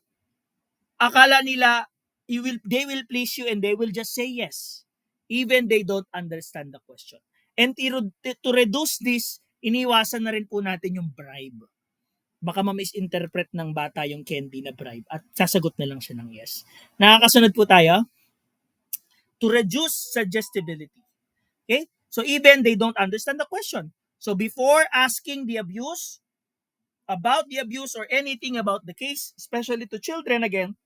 akala nila they will please you and they will just say yes, even they don't understand the question. And to reduce this, iniwasan na rin po natin yung bribe. Baka ma-misinterpret ng bata yung candy na bribe at sasagot na lang siya ng yes. Nakakasunod po tayo? To reduce suggestibility. Okay? So even they don't understand the question. So before asking the abuse, about the abuse or anything about the case, especially to children again,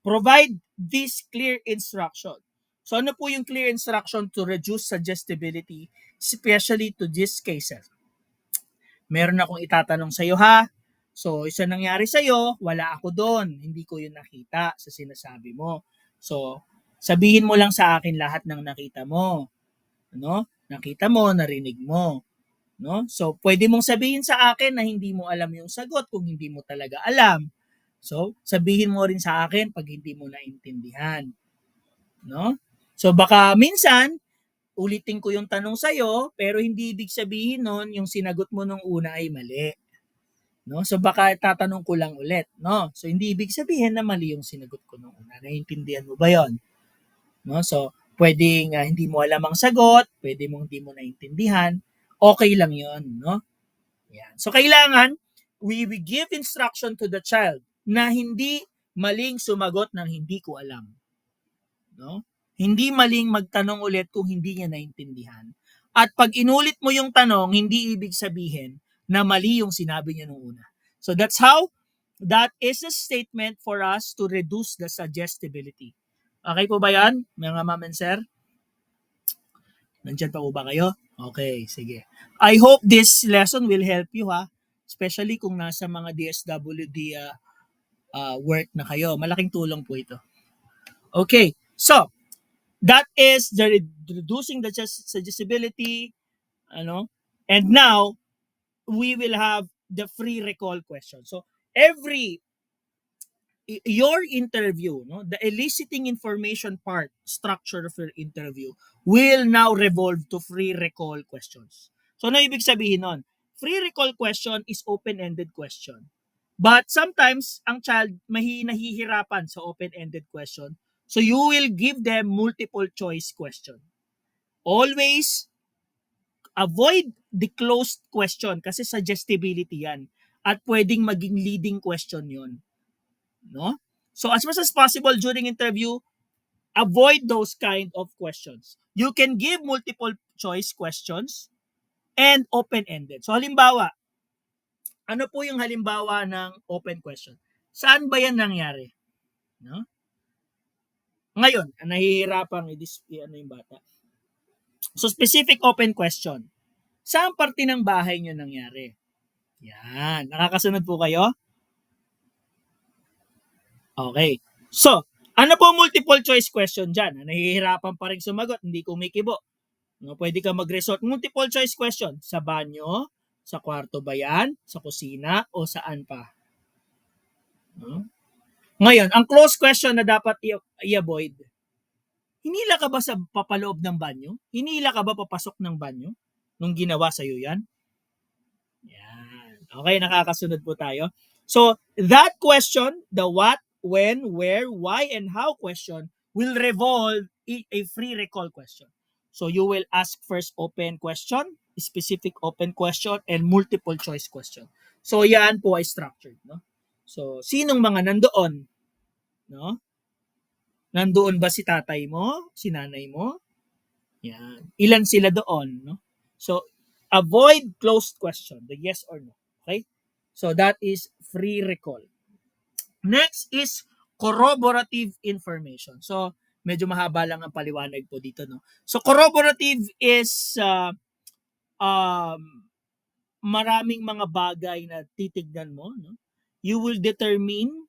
provide this clear instruction. So ano po yung clear instruction to reduce suggestibility, especially to these cases? meron akong itatanong sa'yo ha. So, isa nangyari sa'yo, wala ako doon. Hindi ko yun nakita sa sinasabi mo. So, sabihin mo lang sa akin lahat ng nakita mo. Ano? Nakita mo, narinig mo. No? So, pwede mong sabihin sa akin na hindi mo alam yung sagot kung hindi mo talaga alam. So, sabihin mo rin sa akin pag hindi mo naintindihan. No? So, baka minsan, ulitin ko yung tanong sa'yo, pero hindi ibig sabihin nun yung sinagot mo nung una ay mali. No? So, baka tatanong ko lang ulit. No? So, hindi ibig sabihin na mali yung sinagot ko nung una. Naiintindihan mo ba yon? No? So, pwedeng hindi mo alam ang sagot, pwede mong hindi mo naintindihan, okay lang yon, no? Yan. So, kailangan, we give instruction to the child na hindi maling sumagot ng hindi ko alam. No? Hindi maling magtanong ulit kung hindi niya naintindihan. At pag inulit mo yung tanong, hindi ibig sabihin na mali yung sinabi niya nung una. So that's how, that is a statement for us to reduce the suggestibility. Okay po ba yan, mga ma'am and sir? Nandyan pa po ba kayo? Okay, sige. I hope this lesson will help you ha, especially kung nasa mga DSWD work na kayo. Malaking tulong po ito. Okay, so that is the reducing the suggestibility, and now we will have the free recall question. So your interview, the eliciting information part, structure of your interview will now revolve to free recall questions. So ano ibig sabihin nun? Free recall question is open-ended question. But sometimes ang child nahihirapan sa open-ended question. So you will give them multiple choice question. Always avoid the closed question kasi suggestibility yan. At pwedeng maging leading question yon. No? So as much as possible during interview, avoid those kind of questions. You can give multiple choice questions and open-ended. So halimbawa, ano po yung halimbawa ng open question? Saan ba yan nangyari? No? Ngayon, nahihirapan yung bata. So specific open question. Saan parte ng bahay nyo nangyari? Yan. Nakakasunod po kayo? Okay. So, ano po multiple choice question dyan? Nahihirapan pa rin sumagot, hindi kumikibo. No, pwede ka mag-resort. Multiple choice question. Sa banyo, sa kwarto ba yan, sa kusina, o saan pa? No? Ngayon, ang close question na dapat i-avoid, hinila ka ba sa papaloob ng banyo? Hinila ka ba papasok ng banyo nung ginawa sa'yo yan? Yan. Okay, nakakasunod po tayo. So, that question, the what, when, where, why, and how question will revolve a free recall question. So, you will ask first open question, specific open question, and multiple choice question. So, yan po ay structured. No? So, sinong mga nandoon? No? Nandoon ba si tatay mo? Si nanay mo? Yan. Ilan sila doon? No? So, avoid closed question, the yes or no. Okay? So, that is free recall. Next is corroborative information. So, medyo mahaba lang ang paliwanag po dito. No? So, corroborative is maraming mga bagay na titignan mo. No? You will determine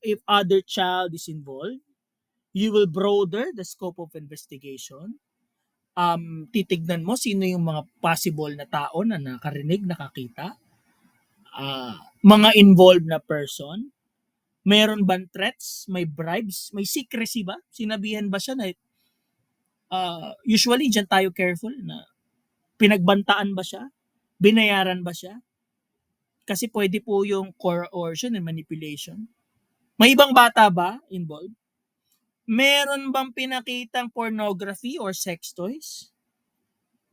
if other child is involved. You will broaden the scope of investigation. Titignan mo sino yung mga possible na tao na nakarinig, nakakita. Mga involved na person. Meron bang threats? May bribes? May secrecy ba? Sinabihan ba siya na usually dyan tayo careful na pinagbantaan ba siya? Binayaran ba siya? Kasi pwede po yung coercion and manipulation. May ibang bata ba involved? Meron bang pinakitang pornography or sex toys?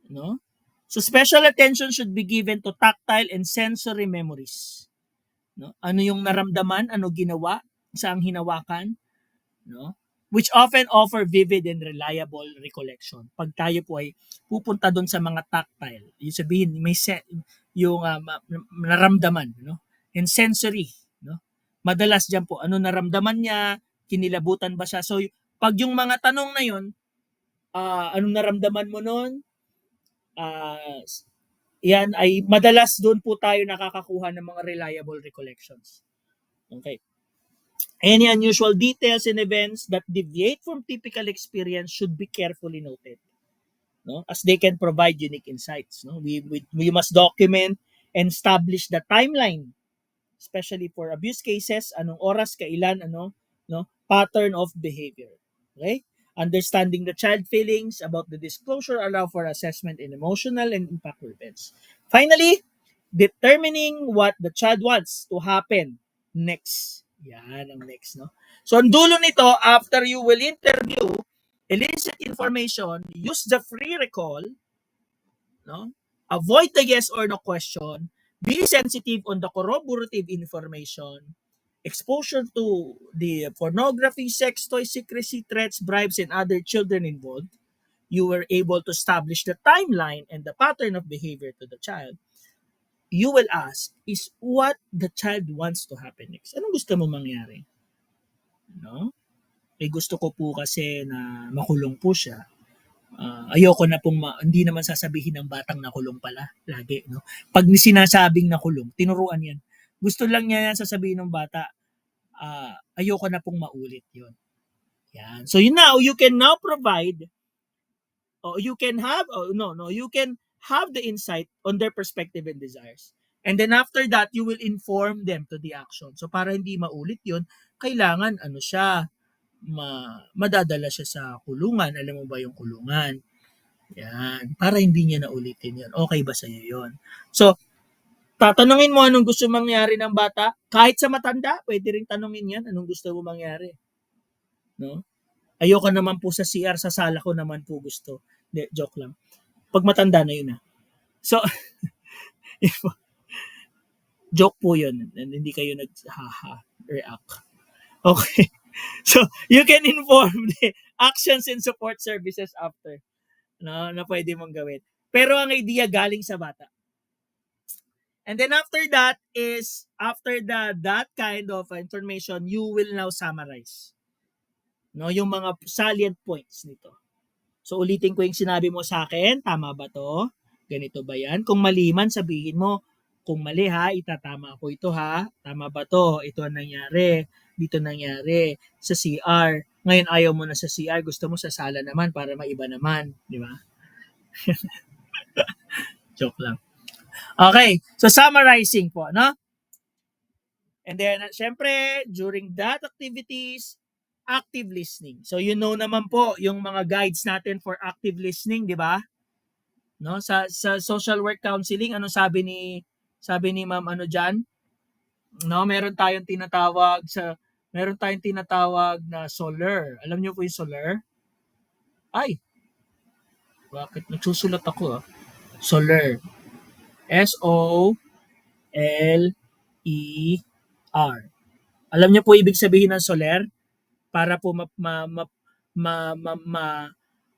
No? So special attention should be given to tactile and sensory memories. No? Ano yung naramdaman, ano ginawa, saang hinawakan, no? Which often offer vivid and reliable recollection. Pag tayo po ay pupunta doon sa mga tactile, yung sabihin may yung naramdaman, no? And sensory, no? Madalas diyan po ano naramdaman niya, kinilabutan ba siya. So pag yung mga tanong na yon, anong naramdaman mo noon? yan ay madalas doon po tayo nakakakuha ng mga reliable recollections. Okay. Any unusual details and events that deviate from typical experience should be carefully noted, no? As they can provide unique insights, no? We must document and establish the timeline, especially for abuse cases, anong oras, kailan, no? Pattern of behavior. Okay? Understanding the child feelings about the disclosure allow for assessment in emotional and impactful events. Finally, determining what the child wants to happen next. Yan ang next, no? So, ang dulo nito, after you will interview, elicit information, use the free recall, no? Avoid the yes or no question, be sensitive on the corroborative information, exposure to the pornography, sex toys, secrecy, threats, bribes, and other children involved. You were able to establish the timeline and the pattern of behavior to the child. You will ask is what the child wants to happen next. Anong gusto mo mangyari? No? Gusto ko po kasi na makulong po siya. Ayoko na pong hindi naman sasabihin ng batang nakulong pala lagi, no? Pag sinasabing nakulong, tinuruan yan. Gusto lang niya yan sasabihin ng bata, ayoko na pong maulit yon. Yan. So you can now provide, you can have the insight on their perspective and desires. And then after that, you will inform them to the action. So para hindi maulit yon, kailangan siya, madadala siya sa kulungan. Alam mo ba yung kulungan? Yan. Para hindi niya na ulitin yan. Okay ba sa'yo yon? So, tatanungin mo anong gusto mangyari ng bata. Kahit sa matanda, pwede rin tanungin yan. Anong gusto mo mangyari? No? Ayoko naman po sa CR, sa sala ko naman po gusto. De, joke lang. Pag matanda na yun So, joke po yun. And hindi kayo react. Okay. So, you can inform the actions and support services after, no, na pwede mong gawin. Pero ang idea galing sa bata. And then after that is, after that kind of information, you will now summarize, no, yung mga salient points nito. So, ulitin ko yung sinabi mo sa akin. Tama ba to? Ganito ba yan? Kung mali man, sabihin mo, kung mali ha, itatama ko ito ha. Tama ba to? Ito ang nangyari. Dito nangyari. Sa CR. Ngayon ayaw mo na sa CR. Gusto mo sa sala naman para maiba naman. Di ba? Joke lang. Okay. So, summarizing po, no? And then, syempre, during that activities, active listening. So, you know naman po yung mga guides natin for active listening, di ba? No, sa social work counseling, ano sabi ni Ma'am diyan? No, meron tayong tinatawag na SOLER. Alam niyo po yung SOLER? Ay. Bakit nagsusulat ako? SOLER. SOLER. Alam niyo po ibig sabihin ng SOLER? Para po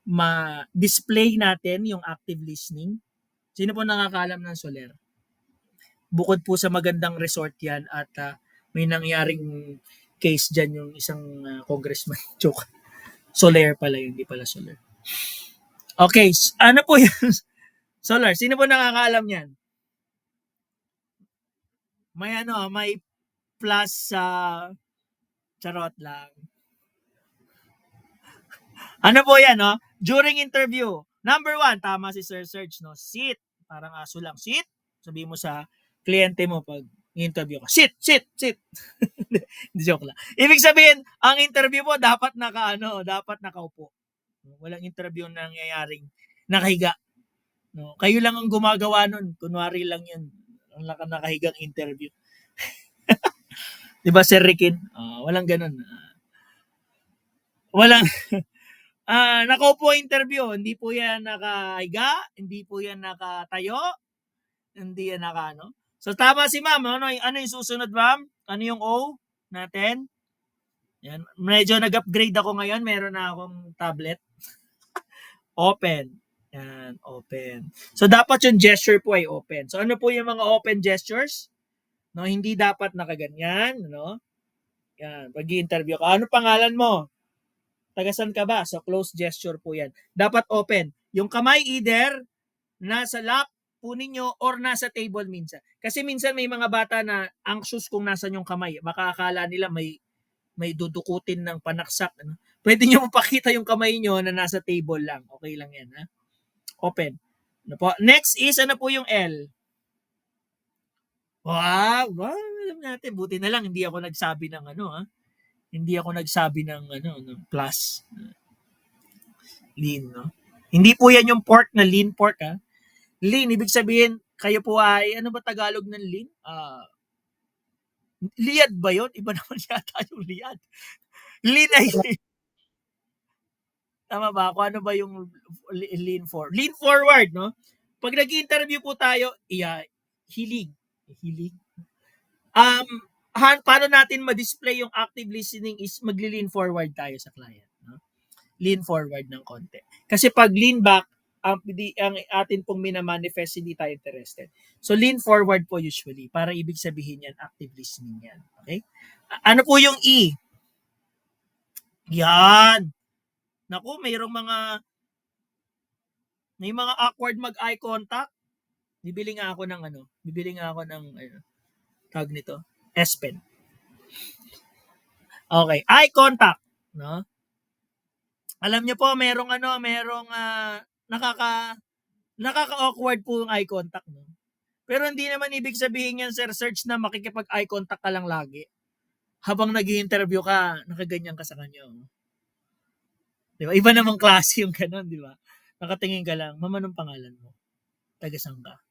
ma-display natin yung active listening. Sino po nakakaalam ng SOLER? Bukod po sa magandang resort yan at may nangyaring case dyan yung isang congressman. Joke. SOLER pala yun, hindi pala SOLER. Okay, ano po yun? SOLER, sino po nakakaalam yan? May plus sa charot lang. Ano po yan, no? During interview, number 1, tama si Sir Serge, no? Sit. Parang aso lang. Sit. Sabihin mo sa kliyente mo pag interview ka. Sit. Joke lang. Ibig sabihin, ang interview mo dapat nakaupo. Walang interview na nangyayaring nakahiga. No? Kayo lang ang gumagawa nun. Kunwari lang yun. Ang nakahigang interview. Diba, Sir Rikin? Walang ganun. Walang nakaupo interview, hindi po yan nakahiga, hindi po yan nakatayo, hindi yan So tama si Ma'am, ano yung susunod, Ma'am? Ano yung O natin? Yan, medyo nag-upgrade ako ngayon, meron na akong tablet. Open. Yan, open. So dapat yung gesture po ay open. So ano po yung mga open gestures? No, hindi dapat nakaganyan, no? Yan, pag-i-interview ka. Ano pangalan mo? Tagasan ka ba? So, close gesture po yan. Dapat open. Yung kamay either nasa lap kunin nyo or nasa table minsan. Kasi minsan may mga bata na anxious kung nasan yung kamay. Baka akala nila may dudukutin ng panaksak. Ano? Pwede nyo mapakita yung kamay nyo na nasa table lang. Okay lang yan. Ha? Open. Ano po? Next is, ano po yung L? Wow, alam natin. Buti na lang, hindi ako nagsabi ng ano, ha? Hindi ako nagsabi ng ng plus. Lean, no? Hindi po yan yung pork na lean pork, ha? Lean, ibig sabihin, kayo po ay, ano ba Tagalog ng lean? Liad ba yun? Iba naman yata yung liad. Lean ay, tama ba? Kung ano ba yung lean for? Lean forward, no? Pag nag-interview po tayo, hilig. Hilig. Paano natin ma-display yung active listening is magli-lean forward tayo sa client. No? Lean forward ng konti. Kasi pag lean back, ang atin pong minamanifest, hindi tayo interested. So, lean forward po usually. Para ibig sabihin yan, active listening yan. Okay? Ano po yung E? Yan. Naku, may mga awkward mag-eye contact. Bibili nga ako ng tag nito, S Pen. Okay, eye contact, no? Alam niyo po, merong nakaka-awkward po yung eye contact, no? Pero hindi naman ibig sabihin yan, Sir Search, na makikipag-eye contact ka lang lagi. Habang nag-i-interview ka, nakaganyan ka sa kanya. Oh. Di ba? Iba namang klase yung ganun, di ba? Nakatingin ka lang, mama, anong pangalan mo? Taga-saan ka?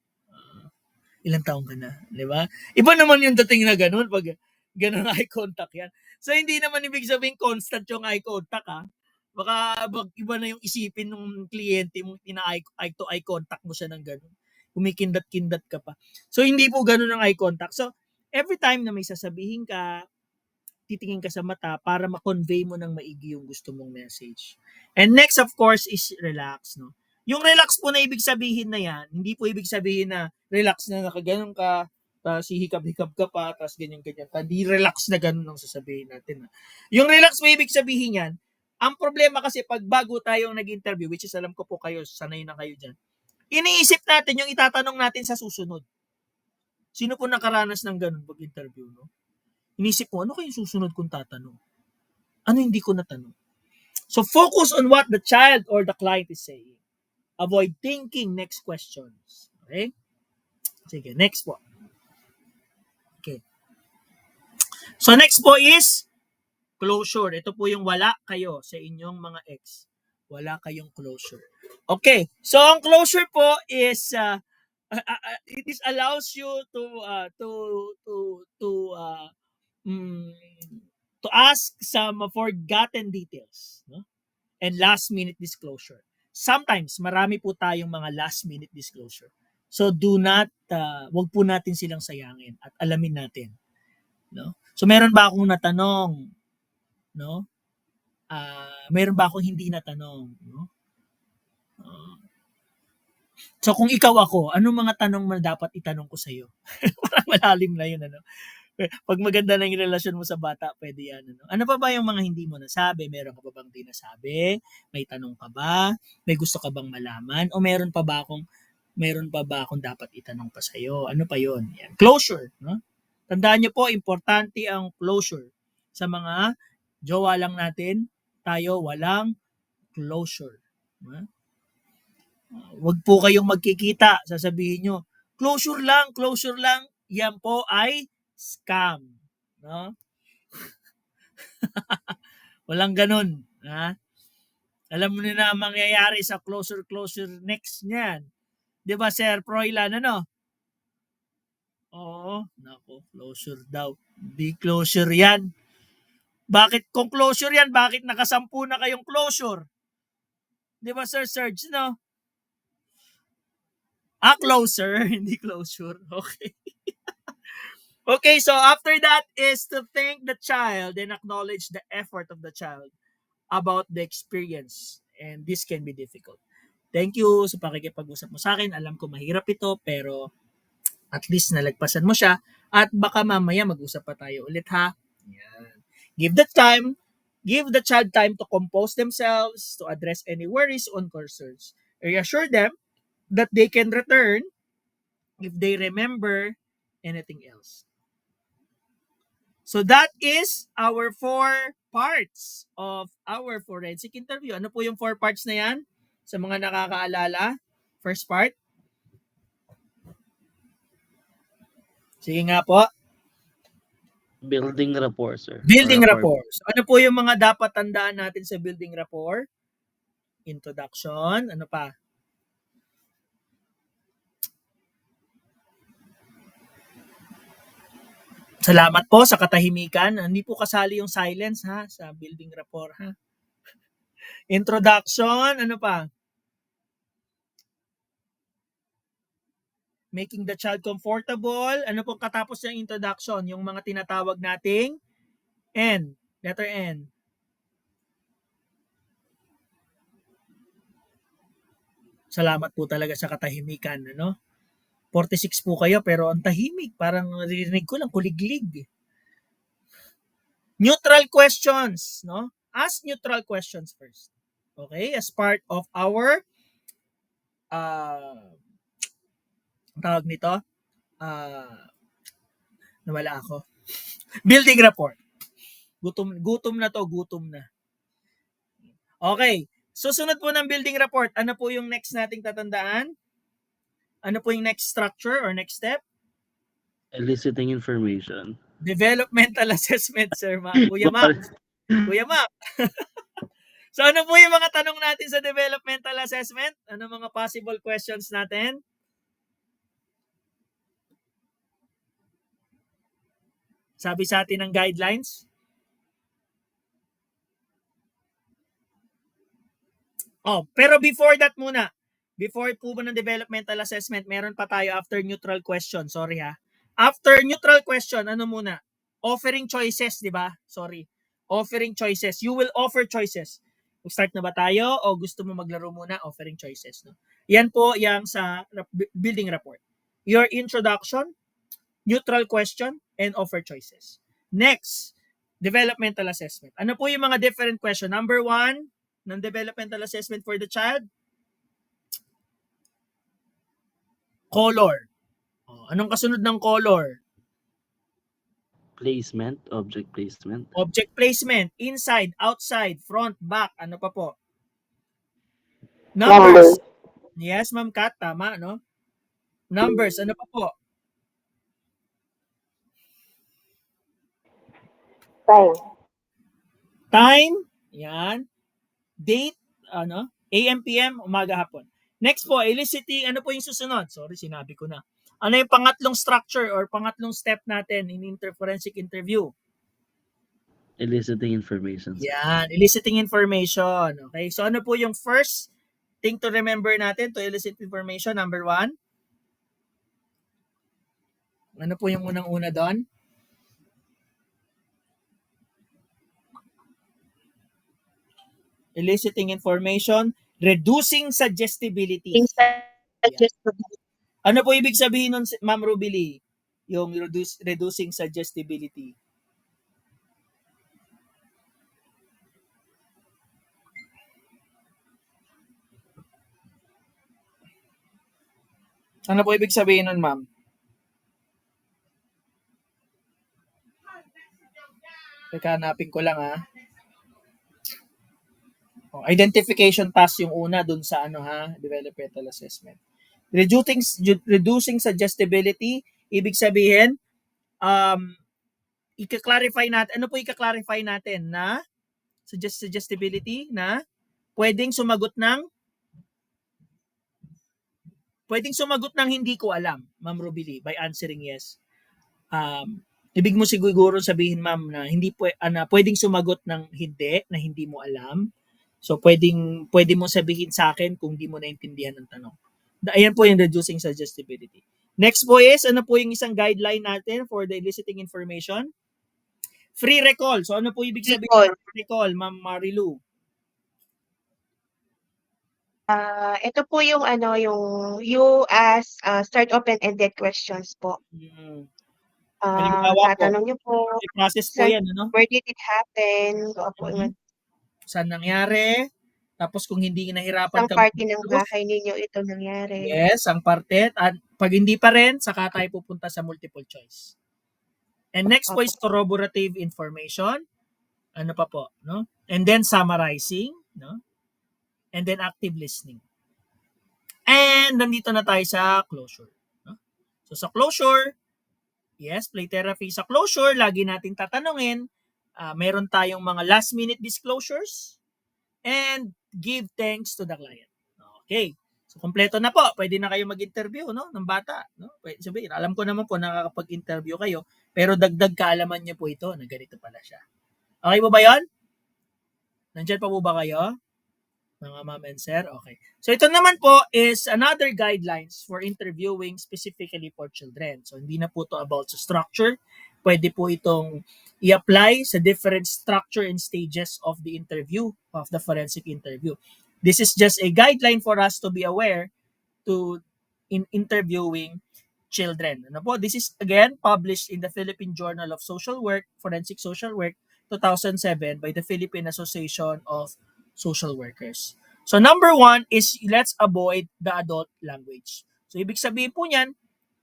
Ilang taong ka na? Di ba? Iba naman yung dating na ganun pag ganun eye contact yan. So, hindi naman ibig sabihin constant yung eye contact, ha? Baka iba na yung isipin ng kliyente mo, eye-to-eye contact mo siya ng ganun. Kumikindat-kindat ka pa. So, hindi po ganun ang eye contact. So, every time na may sasabihin ka, titingin ka sa mata para ma-convey mo ng maigi yung gusto mong message. And next, of course, is relax, no? Yung relax po na ibig sabihin na yan, hindi po ibig sabihin na relax na nakaganon ka, tapos hihikab-hikab ka pa, tapos ganyan-ganyan ka. Hindi relax na ganun ang sasabihin natin. Yung relax po ibig sabihin yan, ang problema kasi pag bago tayong nag-interview, which is alam ko po kayo, sanay na kayo dyan, iniisip natin yung itatanong natin sa susunod. Sino po nakaranas ng ganun pag-interview, no? Inisip mo, ano kayong susunod kong tatanong? Ano hindi ko natanong? So, focus on what the child or the client is saying. Avoid thinking next questions. Okay? Sige, next po. Okay. So, next po is closure. Ito po yung wala kayo sa inyong mga ex. Wala kayong closure. Okay. So, ang closure po is it allows you to ask some forgotten details, no? And last minute disclosure. Sometimes marami po tayong mga last minute disclosure. So do not wag po natin silang sayangin at alamin natin, no? So meron ba akong natanong, no? Meron ba akong hindi natanong, no? So kung ikaw ako, anong mga tanong mo dapat itanong ko sa iyo? Parang malalim na 'yun, ano? Pag maganda na yung relasyon mo sa bata, pwede yan. Ano pa ba yung mga hindi mo nasabi? Meron ka pa bang di nasabi? May tanong ka ba? May gusto ka bang malaman? O meron pa ba akong dapat itanong pa sa'yo? Ano pa yon? Yan. Closure. No? Tandaan niyo po, importante ang closure. Sa mga jowa lang natin, tayo walang closure. No? Huwag po kayong magkikita. Sasabihin nyo, closure lang. Yan po ay scam, no? Walang ganun, ha? Alam mo na ang mangyayari sa closure next niyan. 'Di ba, Sir Froilan, ano? Oo, nako, closure daw. Di closure 'yan. Bakit kung closure 'yan, bakit nakasampu na kayong closure? 'Di ba, Sir Serge, no? Closer, hindi closure. Okay. Okay, so after that is to thank the child and acknowledge the effort of the child about the experience. And this can be difficult. Thank you sa pakikipag-usap mo sa akin. Alam ko mahirap ito, pero at least nalagpasan mo siya. At baka mamaya mag-usap pa tayo ulit, ha? Yan. Give the child time to compose themselves, to address any worries or concerns. Reassure them that they can return if they remember anything else. So that is our 4 parts of our forensic interview. Ano po yung 4 parts na yan? Sa mga nakakaalala, first part. Sige nga po. Building rapport, sir. Building Or rapport. So, ano po yung mga dapat tandaan natin sa building rapport? Introduction. Ano pa? Salamat po sa katahimikan. Hindi po kasali yung silence ha sa building rapport ha. Introduction, ano pa? Making the child comfortable. Ano pong katapos ng introduction? Yung mga tinatawag nating N. Letter N. Salamat po talaga sa katahimikan. Ano? 46 po kayo pero ang tahimik. Parang narinig ko lang kuliglig. Neutral questions. No? Ask neutral questions first. Okay? As part of our tawag nito? Nawala ako. Building rapport. Gutom na to, gutom na. Okay. Susunod po ng building rapport, ano po yung next nating tatandaan? Ano po yung next structure or next step? eliciting information. Developmental assessment, Sir Kuya Mac. Kuya Mac. So ano po yung mga tanong natin sa developmental assessment? Ano mga possible questions natin? Sabi sa atin ng guidelines? Pero before that muna, before po ba ng developmental assessment, meron pa tayo after neutral question. Sorry ha. After neutral question, ano muna? Offering choices, di ba? Sorry. Offering choices. You will offer choices. Start na ba tayo o gusto mo maglaro muna? Offering choices. No? Yan po yung sa building rapport. Your introduction, neutral question, and offer choices. Next, developmental assessment. Ano po yung mga different question? Number 1, ng developmental assessment for the child? Color. Anong kasunod ng color? Placement, object placement. Object placement, inside, outside, front, back, ano pa po? Numbers. Yes, Ma'am Kat, tama, no? Numbers, ano pa po? Time, yan. Date, ano? AM, PM, umaga, hapon. Next po, eliciting, ano po yung susunod? Sorry, sinabi ko na. Ano yung pangatlong structure or pangatlong step natin in forensic interview? Eliciting information. Yan, eliciting information. Okay, so ano po yung first thing to remember natin to elicit information? Number 1? Ano po yung unang-una doon? Eliciting information, reducing suggestibility. Ano po ibig sabihin nun, Ma'am Ruby Lee? Yung reducing suggestibility. Ano po ibig sabihin nun, Ma'am? Teka, hanapin ko lang ha. Identification task yung una dun sa developmental assessment. Reducing suggestibility, ibig sabihin, ika-clarify natin, ano po ika-clarify natin na suggestibility na pwedeng sumagot ng hindi ko alam, Ma'am Ruby Lee, by answering yes. Ibig mo siguro sabihin, Ma'am, na pwedeng sumagot ng hindi, na hindi mo alam. So, pwede mo sabihin sa akin kung di mo naintindihan ang tanong. Ayan po yung reducing suggestibility. Next po is, ano po yung isang guideline natin for the eliciting information? Free recall. So, ano po ibig sabihin ng free recall, Ma'am Marilu? Ito po yung you ask start open-ended questions po. Tatanong niyo po, process po yan, ano? where did it happen? Saan nangyari? Tapos kung hindi nahirapan Isang ka parte ng mag-proof, bahay ninyo ito nangyari. yes, ang parte. At pag hindi pa rin, saka tayo pupunta sa multiple choice. And next po Opo. is corroborative information. Ano pa po, no? And then summarizing, no? And then active listening. And nandito na tayo sa closure. No? So sa closure, yes, play therapy. Sa closure, lagi nating tatanungin, meron tayong mga last minute disclosures and give thanks to the client. Okay. So kompleto na po. Pwede na kayo mag-interview, no, ng bata, no? Pwede sabihin, alam ko naman po nakakapag-interview kayo, pero dagdag kaalaman niyo po ito na ganito pala siya. Okay po ba 'yon? Nandiyan pa po ba kayo? Mga ma'am and sir? Okay. So ito naman po is another guidelines for interviewing specifically for children. So hindi na po to about sa structure. Pwede po itong i-apply sa different structure and stages of the interview, of the forensic interview. This is just a guideline for us to be aware to in interviewing children. Ano po? This is again published in the Philippine Journal of Social Work, Forensic Social Work, 2007 by the Philippine Association of Social Workers. So number 1 is let's avoid the adult language. So ibig sabihin po niyan,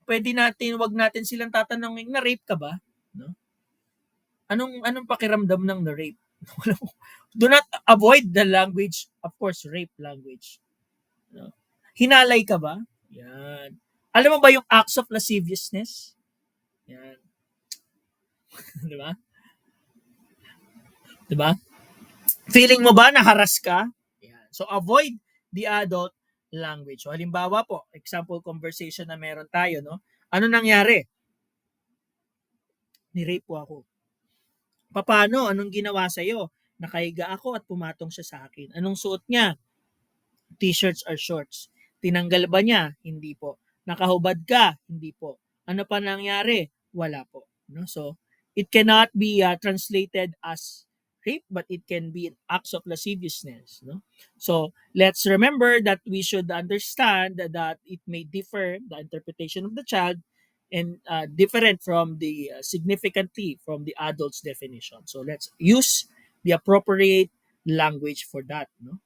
wag natin silang tatanungin na rape ka ba? No? Anong pakiramdam ng na rape? Do not avoid the language, of course, rape language. No? Hinalay ka ba? Yan. Alam mo ba yung acts of lasciviousness? Yan. Di ba? Di ba? Feeling mo ba na haras ka? Yan. So avoid the adult language. So halimbawa po, example conversation na meron tayo, no? Ano nangyari? Ni-rape po ako. Paano? Anong ginawa sa'yo? Nakahiga ako at pumatong siya sa akin. Anong suot niya? T-shirts or shorts. Tinanggal ba niya? Hindi po. Nakahubad ka? Hindi po. Ano pa nangyari? Wala po. No? So, it cannot be translated as rape, but it can be acts of lasciviousness. No? So, let's remember that we should understand that it may differ, the interpretation of the child, and different from the significantly from the adult's definition. So, let's use the appropriate language for that. No?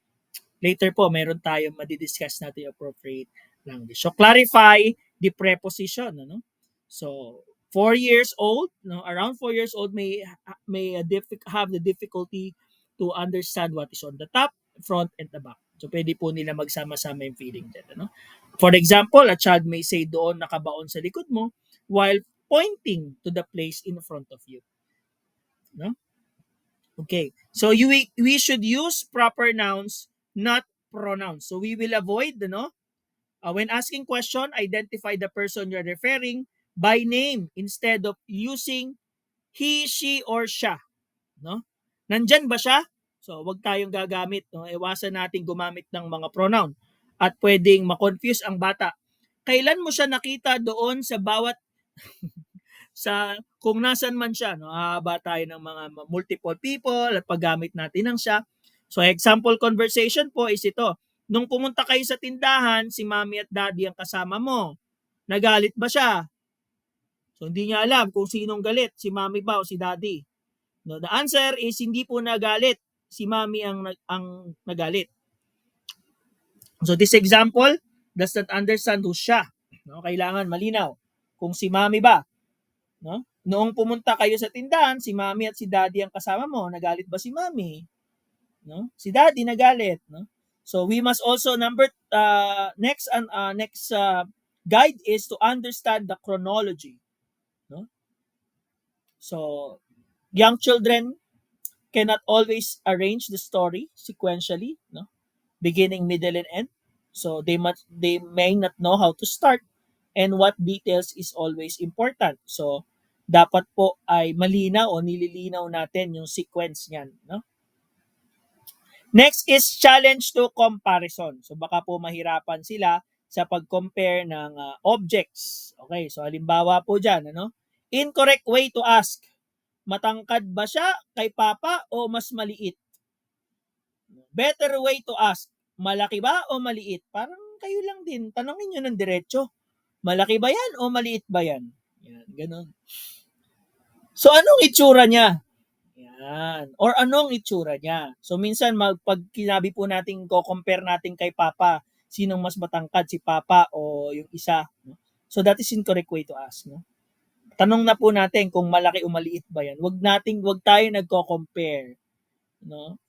Later po, meron tayong madidiscuss natin yung appropriate language. So, clarify the preposition. Ano? So, 4 years old, no, around 4 years old may have the difficulty to understand what is on the top, front, and the back. So, pwede po nila magsama-sama yung feeling din. Ano? For example, a child may say doon nakabaon sa likod mo while pointing to the place in front of you. No? Okay. So, we should use proper nouns, not pronouns. So, we will avoid, when asking question, identify the person you're referring by name instead of using he, she, or siya. No? Nandyan ba siya? So, wag tayong gagamit. No? Iwasan natin gumamit ng mga pronoun. At pwedeng makonfuse ang bata. Kailan mo siya nakita doon sa bawat kung nasan man siya, no? Hahaba tayo ng mga multiple people at paggamit natin ng siya. So, example conversation po is ito. Nung pumunta kayo sa tindahan, si mommy at daddy ang kasama mo. Nagalit ba siya? So, hindi niya alam kung sinong galit, si mommy ba o si daddy. No, the answer is hindi po nagalit. Si mommy ang nagalit. So, this example does not understand who's siya. No, kailangan malinaw. Kung si mommy ba, no? Noong pumunta kayo sa tindahan, si mommy at si daddy ang kasama mo. Nagalit ba si mommy? No? Si daddy nagalit, no? So we must also next guide is to understand the chronology, no? So young children cannot always arrange the story sequentially, no? Beginning, middle, and end. So they may not know how to start and what details is always important. So dapat po ay malinaw o nililinaw natin yung sequence niyan, no? Next is challenge to comparison. So baka po mahirapan sila sa pag-compare ng objects. Okay, so halimbawa po diyan, Incorrect way to ask. Matangkad ba siya kay Papa o mas maliit? Better way to ask. Malaki ba o maliit? Parang kayo lang din. Tanongin niyo ng diretso. Malaki ba yan o maliit ba yan? Yan, ganun. So anong itsura niya? Yan. Or anong itsura niya. So minsan pag kinabi po natin, compare natin kay Papa, sinong mas matangkad, si Papa o yung isa. No? So that is incorrect way to ask. No? Tanong na po natin kung malaki o maliit ba yan. Wag tayo nagko-compare. No?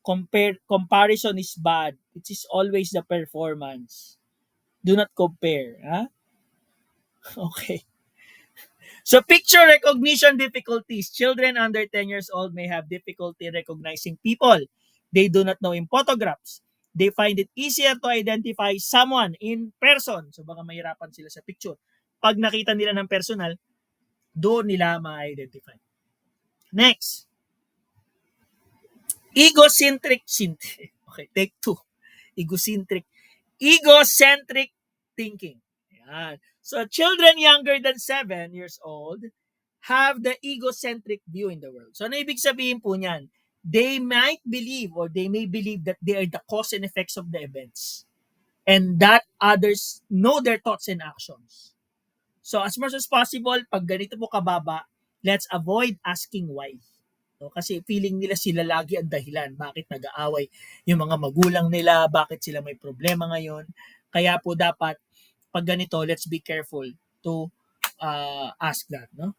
Comparison is bad. It is always the performance. Do not compare. Ha? Okay. So picture recognition difficulties. Children under 10 years old may have difficulty recognizing people they do not know in photographs. They find it easier to identify someone in person. So baka mahirapan sila sa picture. Pag nakita nila ng personal, doon nila ma-identify. Next. Egocentric. Okay, take 2. Egocentric thinking. Yan. So children younger than 7 years old have the egocentric view in the world. So ano ibig sabihin po niyan? They might believe or they may believe that they are the cause and effects of the events and that others know their thoughts and actions. So as much as possible, pag ganito po kababa, let's avoid asking why. No, kasi feeling nila sila lagi ang dahilan bakit nag-aaway yung mga magulang nila, bakit sila may problema ngayon. Kaya po dapat pag ganito, let's be careful to ask that, no?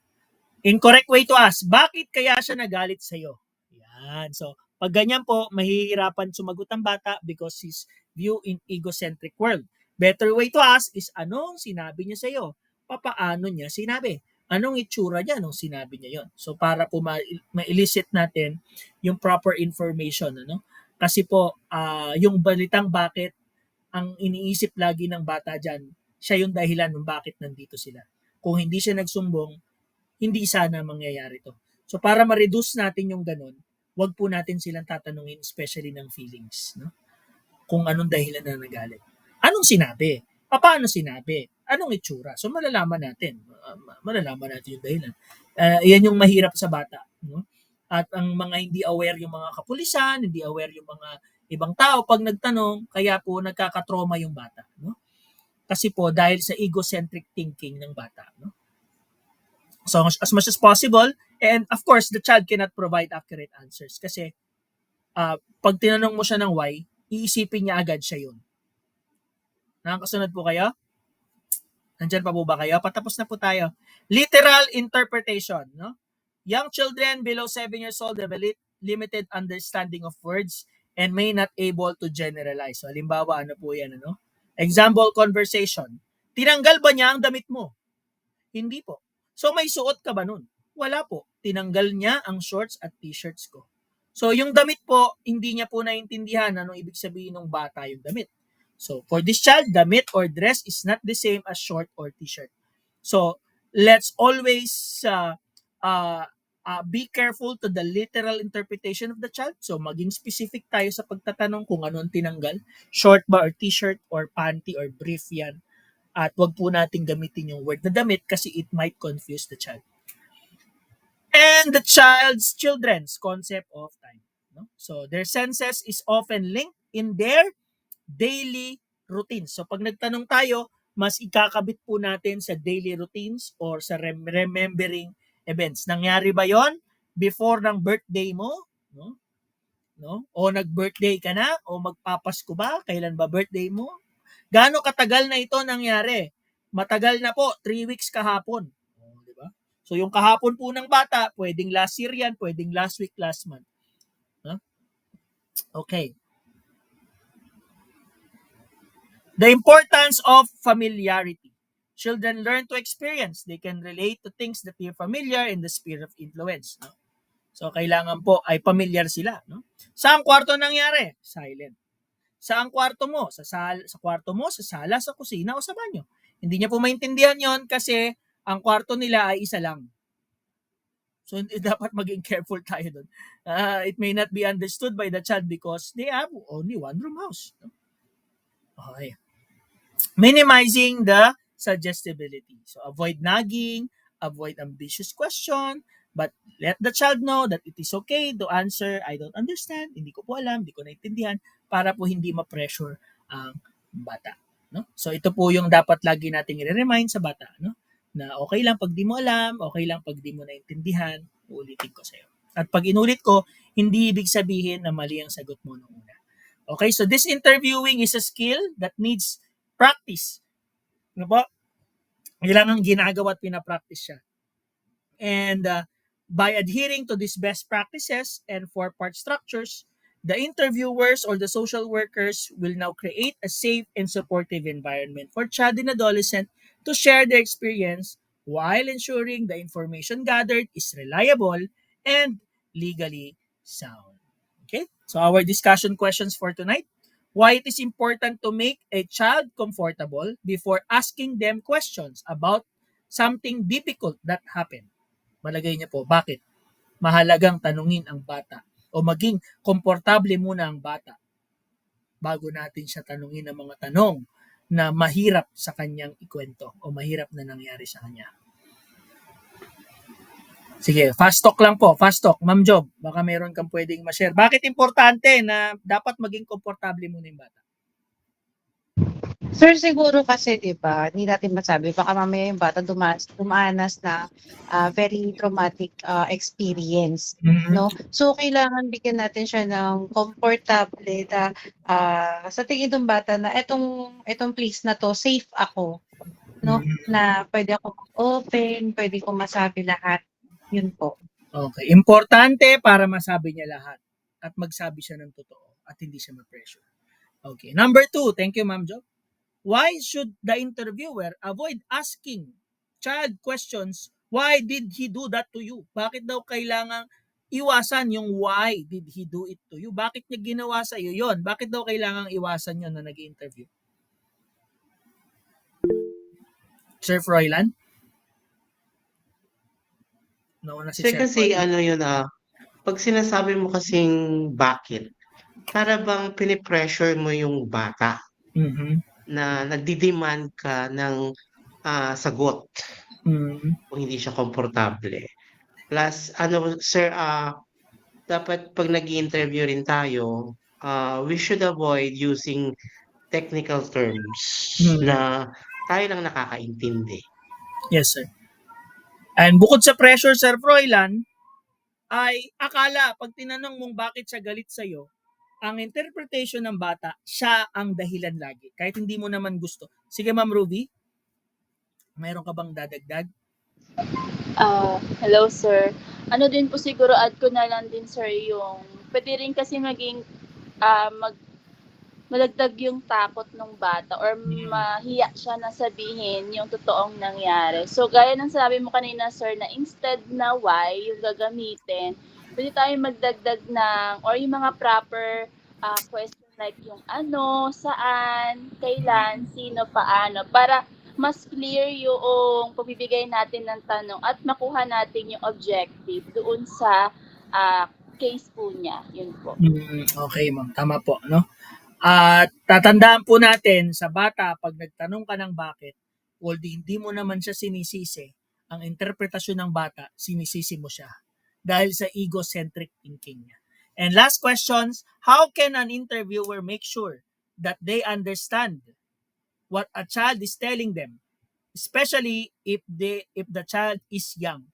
Incorrect way to ask, bakit kaya siya nagalit sa iyo? Yan. So, pag ganyan po, mahihirapan sumagot ang bata because his view in egocentric world. Better way to ask is anong sinabi niya sa iyo? Papaano niya sinabi? Anong itsura niya nung sinabi niya yon? So, para po ma-elicit natin yung proper information, ano? Kasi po, yung balitang bakit ang iniisip lagi ng bata dyan, siya yung dahilan ng bakit nandito sila. Kung hindi siya nagsumbong, hindi sana mangyayari to. So para ma-reduce natin yung ganun, wag po natin silang tatanungin especially ng feelings, no? Kung anong dahilan na nagalit. Anong sinabi? Paano sinabi? Anong itsura? So malalaman natin. Malalaman natin yung dahilan. Yan yung mahirap sa bata, no? At ang mga hindi aware yung mga kapulisan, hindi aware yung mga ibang tao pag nagtanong, kaya po nagkakatrauma yung bata, no? Kasi po dahil sa egocentric thinking ng bata, no? So as much as possible, and of course, the child cannot provide accurate answers kasi pag tinanong mo siya ng why, iisipin niya agad siya yun. Nakakasunod po kayo? Nandyan pa po ba kayo? Patapos na po tayo. Literal interpretation, no? Young children below 7 years old have a limited understanding of words and may not able to generalize. So, halimbawa, ano po yan, ano? Example conversation. Tinanggal ba niya ang damit mo? Hindi po. So, may suot ka ba nun? Wala po. Tinanggal niya ang shorts at t-shirts ko. So, yung damit po, hindi niya po naintindihan anong ibig sabihin ng bata yung damit. So, for this child, damit or dress is not the same as short or t-shirt. So, let's always be careful to the literal interpretation of the child. So, maging specific tayo sa pagtatanong kung ano ang tinanggal. Short ba or t-shirt or panty or brief yan. At wag po natin gamitin yung word na damit kasi it might confuse the child. And the children's concept of time. No? So, their senses is often linked in their daily routines. So, pag nagtanong tayo, mas ikakabit po natin sa daily routines or sa remembering events. Nangyari ba yon before ng birthday mo? No? No? O nag-birthday ka na? O magpapasko ba? Kailan ba birthday mo? Gaano katagal na ito nangyari? Matagal na po, 3 weeks kahapon. O, di ba? So, yung kahapon po ng bata, pwedeng last year yan, pwedeng last week, last month. Huh? Okay. The importance of familiarity. Children learn to experience. They can relate to things that are familiar in the sphere of influence. No? So, kailangan po ay familiar sila. No? Saan kwarto nangyari? Silent. Saan kwarto mo? Sa kwarto mo, sa sala, sa kusina, o sa banyo. Hindi niya po maintindihan yon kasi ang kwarto nila ay isa lang. So, dapat maging careful tayo doon. It may not be understood by the child because they have only one room house. No? Okay. Minimizing the suggestibility. So, avoid nagging, avoid ambitious question, but let the child know that it is okay to answer, I don't understand, hindi ko po alam, hindi ko naintindihan, para po hindi ma-pressure ang bata. No? So, ito po yung dapat lagi nating i-remind sa bata. No? Na okay lang pag di mo alam, okay lang pag di mo naintindihan, uulitin ko sa'yo. At pag inulit ko, hindi ibig sabihin na mali ang sagot mo nung una. Okay, so this interviewing is a skill that needs practice. Ano po? Kailangan ginagawa at pinapractice siya. And by adhering to these best practices and four-part structures, the interviewers or the social workers will now create a safe and supportive environment for child and adolescent to share their experience while ensuring the information gathered is reliable and legally sound. Okay? So our discussion questions for tonight: why it is important to make a child comfortable before asking them questions about something difficult that happened. Malagay niya po, bakit? Mahalagang tanungin ang bata o maging komportable muna ang bata bago natin siya tanungin ng mga tanong na mahirap sa kanyang ikwento o mahirap na nangyari sa kanya. Sige, fast talk lang po, fast talk. Ma'am Job, baka meron kang pwedeng ma-share. Bakit importante na dapat maging komportable muna yung bata? Sir, siguro kasi 'di ba, hindi natin masabi baka mamaya yung bata dumanas na, very traumatic, experience, no? So, kailangan bigyan natin siya ng komportable na, sa tingin ng bata na etong place na 'to safe ako, no? Na puwede akong mag-open, puwede kong masabi lahat, yun po. Okay, importante para masabi niya lahat at magsabi siya ng totoo at hindi siya ma-pressure. Okay, number 2, thank you Ma'am Job. Why should the interviewer avoid asking child questions? Why did he do that to you? Bakit daw kailangang iwasan yung why did he do it to you? Bakit niya ginawa sa iyo yon? Bakit daw kailangang iwasan yon na nag-interview? Sir Froilan? Nauna si Sir, Sir kasi Froilan. yun, pag sinasabi mo kasing bakit, para bang pinipressure mo yung bata Mhm. na nagdi-demand ka ng sagot Mhm. kung hindi siya komportable. Plus, sir, dapat pag nag-i-interview rin tayo, we should avoid using technical terms Mhm. na tayo lang nakakaintindi. Yes, sir. And bukod sa pressure, Sir Froilan, ay akala pag tinanong mong bakit siya galit sa'yo, ang interpretation ng bata, siya ang dahilan lagi. Kahit hindi mo naman gusto. Sige, Ma'am Ruby. Mayroon ka bang dadagdag? Hello sir. Ano din po siguro add ko na lang din sir yung pwede rin kasi maging malagdag yung takot ng bata or mahiya siya na sabihin yung totoong nangyari. So gaya ng sabi mo kanina sir na instead na why yung gagamitin, pwede tayong magdagdag ng or yung mga proper question like yung ano, saan, kailan, sino, paano para mas clear yung pagbibigay natin ng tanong at makuha natin yung objective doon sa case po niya. Yun po. Okay, ma'am. Tama po, no? At tatandaan po natin sa bata, pag nagtanong ka ng bakit, although hindi mo naman siya sinisisi, ang interpretasyon ng bata, sinisisi mo siya. Dahil sa egocentric thinking niya. And last questions, how can an interviewer make sure that they understand what a child is telling them? Especially if the child is young.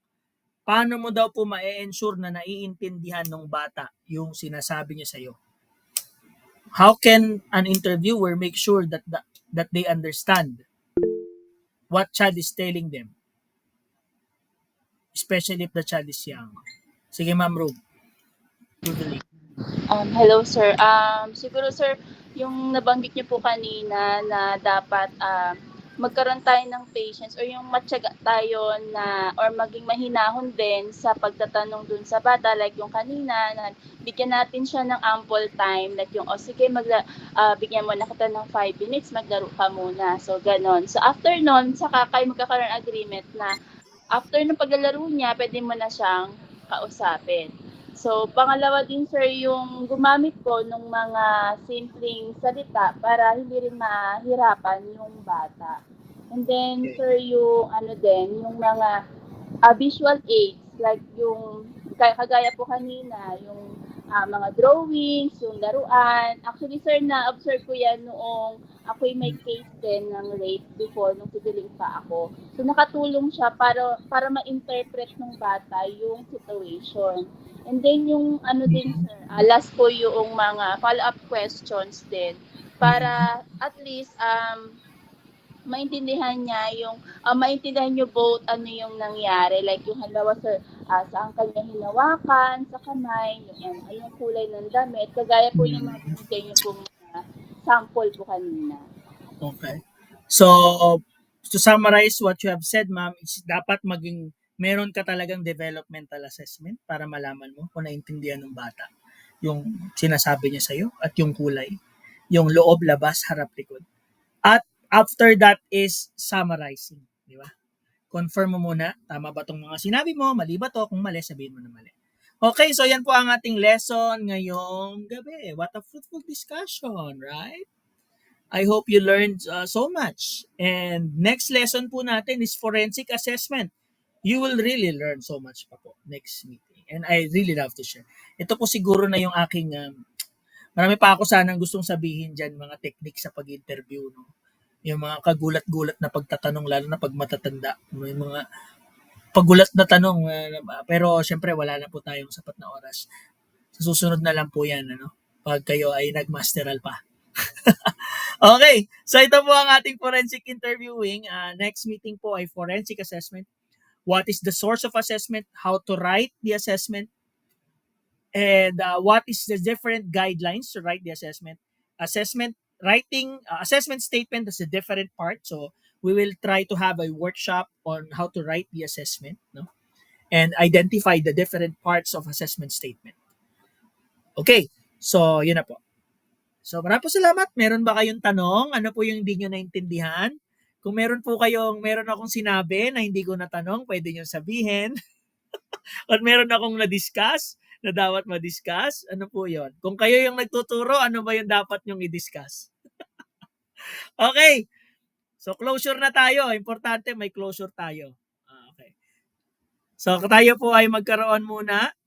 Paano mo daw po ma-ensure na naiintindihan ng bata yung sinasabi niya sa iyo? How can an interviewer make sure that they understand what child is telling them? Especially if the child is young. Sige, Ma'am Rube. Hello sir. Siguro sir, yung nabanggit niyo po kanina na dapat magkaroon tayo ng patience or yung matyaga tayo na or maging mahinahon din sa pagtatanong dun sa bata like yung kanina na bigyan natin siya ng ample time like yung sige bigyan mo na kita ng 5 minutes maglaro ka muna. So ganon. So after nun, saka kayo magkakaroon agreement na after ng paglalaro niya, pwede mo na siyang kausapin. So, pangalawa din sir, yung gumamit ko ng mga simpleng salita para hindi rin mahirapan yung bata. And then, sir, yung yung mga visual aids, like yung kagaya po kanina, yung mga drawings, yung laruan. Actually, sir, na-observe ko yan noong ako'y may case din ng rape before nung sibiling pa ako. So, nakatulong siya para ma-interpret ng bata yung situation. And then, yung ano din, sir, last po yung mga follow-up questions din para at least maintindihan niya yung maintindihan niyo both ano yung nangyari, like yung halimbawa sir, saan kanya hinawakan sa kamay, yung anong kulay ng damit, kagaya po yung mga binigay niyo pong sample po kanina. Okay. So, to summarize what you have said, ma'am, is dapat meron ka talagang developmental assessment para malaman mo kung naintindihan ng bata yung sinasabi niya sa'yo at yung kulay, yung loob, labas, harap, likod. At after that is summarizing, di ba? Confirm mo muna, tama ba tong mga sinabi mo, mali ba to, kung mali, sabihin mo na mali. Okay, so yan po ang ating lesson ngayong gabi. What a fruitful discussion, right? I hope you learned so much. And next lesson po natin is forensic assessment. You will really learn so much pa po next meeting. And I really love to share. Ito po siguro na yung aking, marami pa ako sanang gustong sabihin dyan, mga technique sa pag-interview. No? Yung mga kagulat-gulat na pagtatanong, lalo na pag matatanda. May mga pagulat na tanong. Pero syempre wala na po tayong sapat na oras. Sa susunod na lang po yan. Ano? Pag kayo ay nagmasteral pa. Okay, so ito po ang ating forensic interviewing. Next meeting po ay forensic assessment. What is the source of assessment? How to write the assessment? And what is the different guidelines to write the assessment? Assessment statement is a different part. So we will try to have a workshop on how to write the assessment, no? And identify the different parts of assessment statement. Okay, so yun na po. So maraming salamat. Meron ba kayong tanong? Ano po yung hindi nyo naintindihan? Kung meron akong sinabi na hindi ko natanong, pwede nyo sabihin. At meron akong na-discuss na dapat ma-discuss, ano po yon? Kung kayo yung nagtuturo, ano ba yung dapat nyong i-discuss? Okay. So closure na tayo. Importante may closure tayo. Okay. So tayo po ay magkaroon muna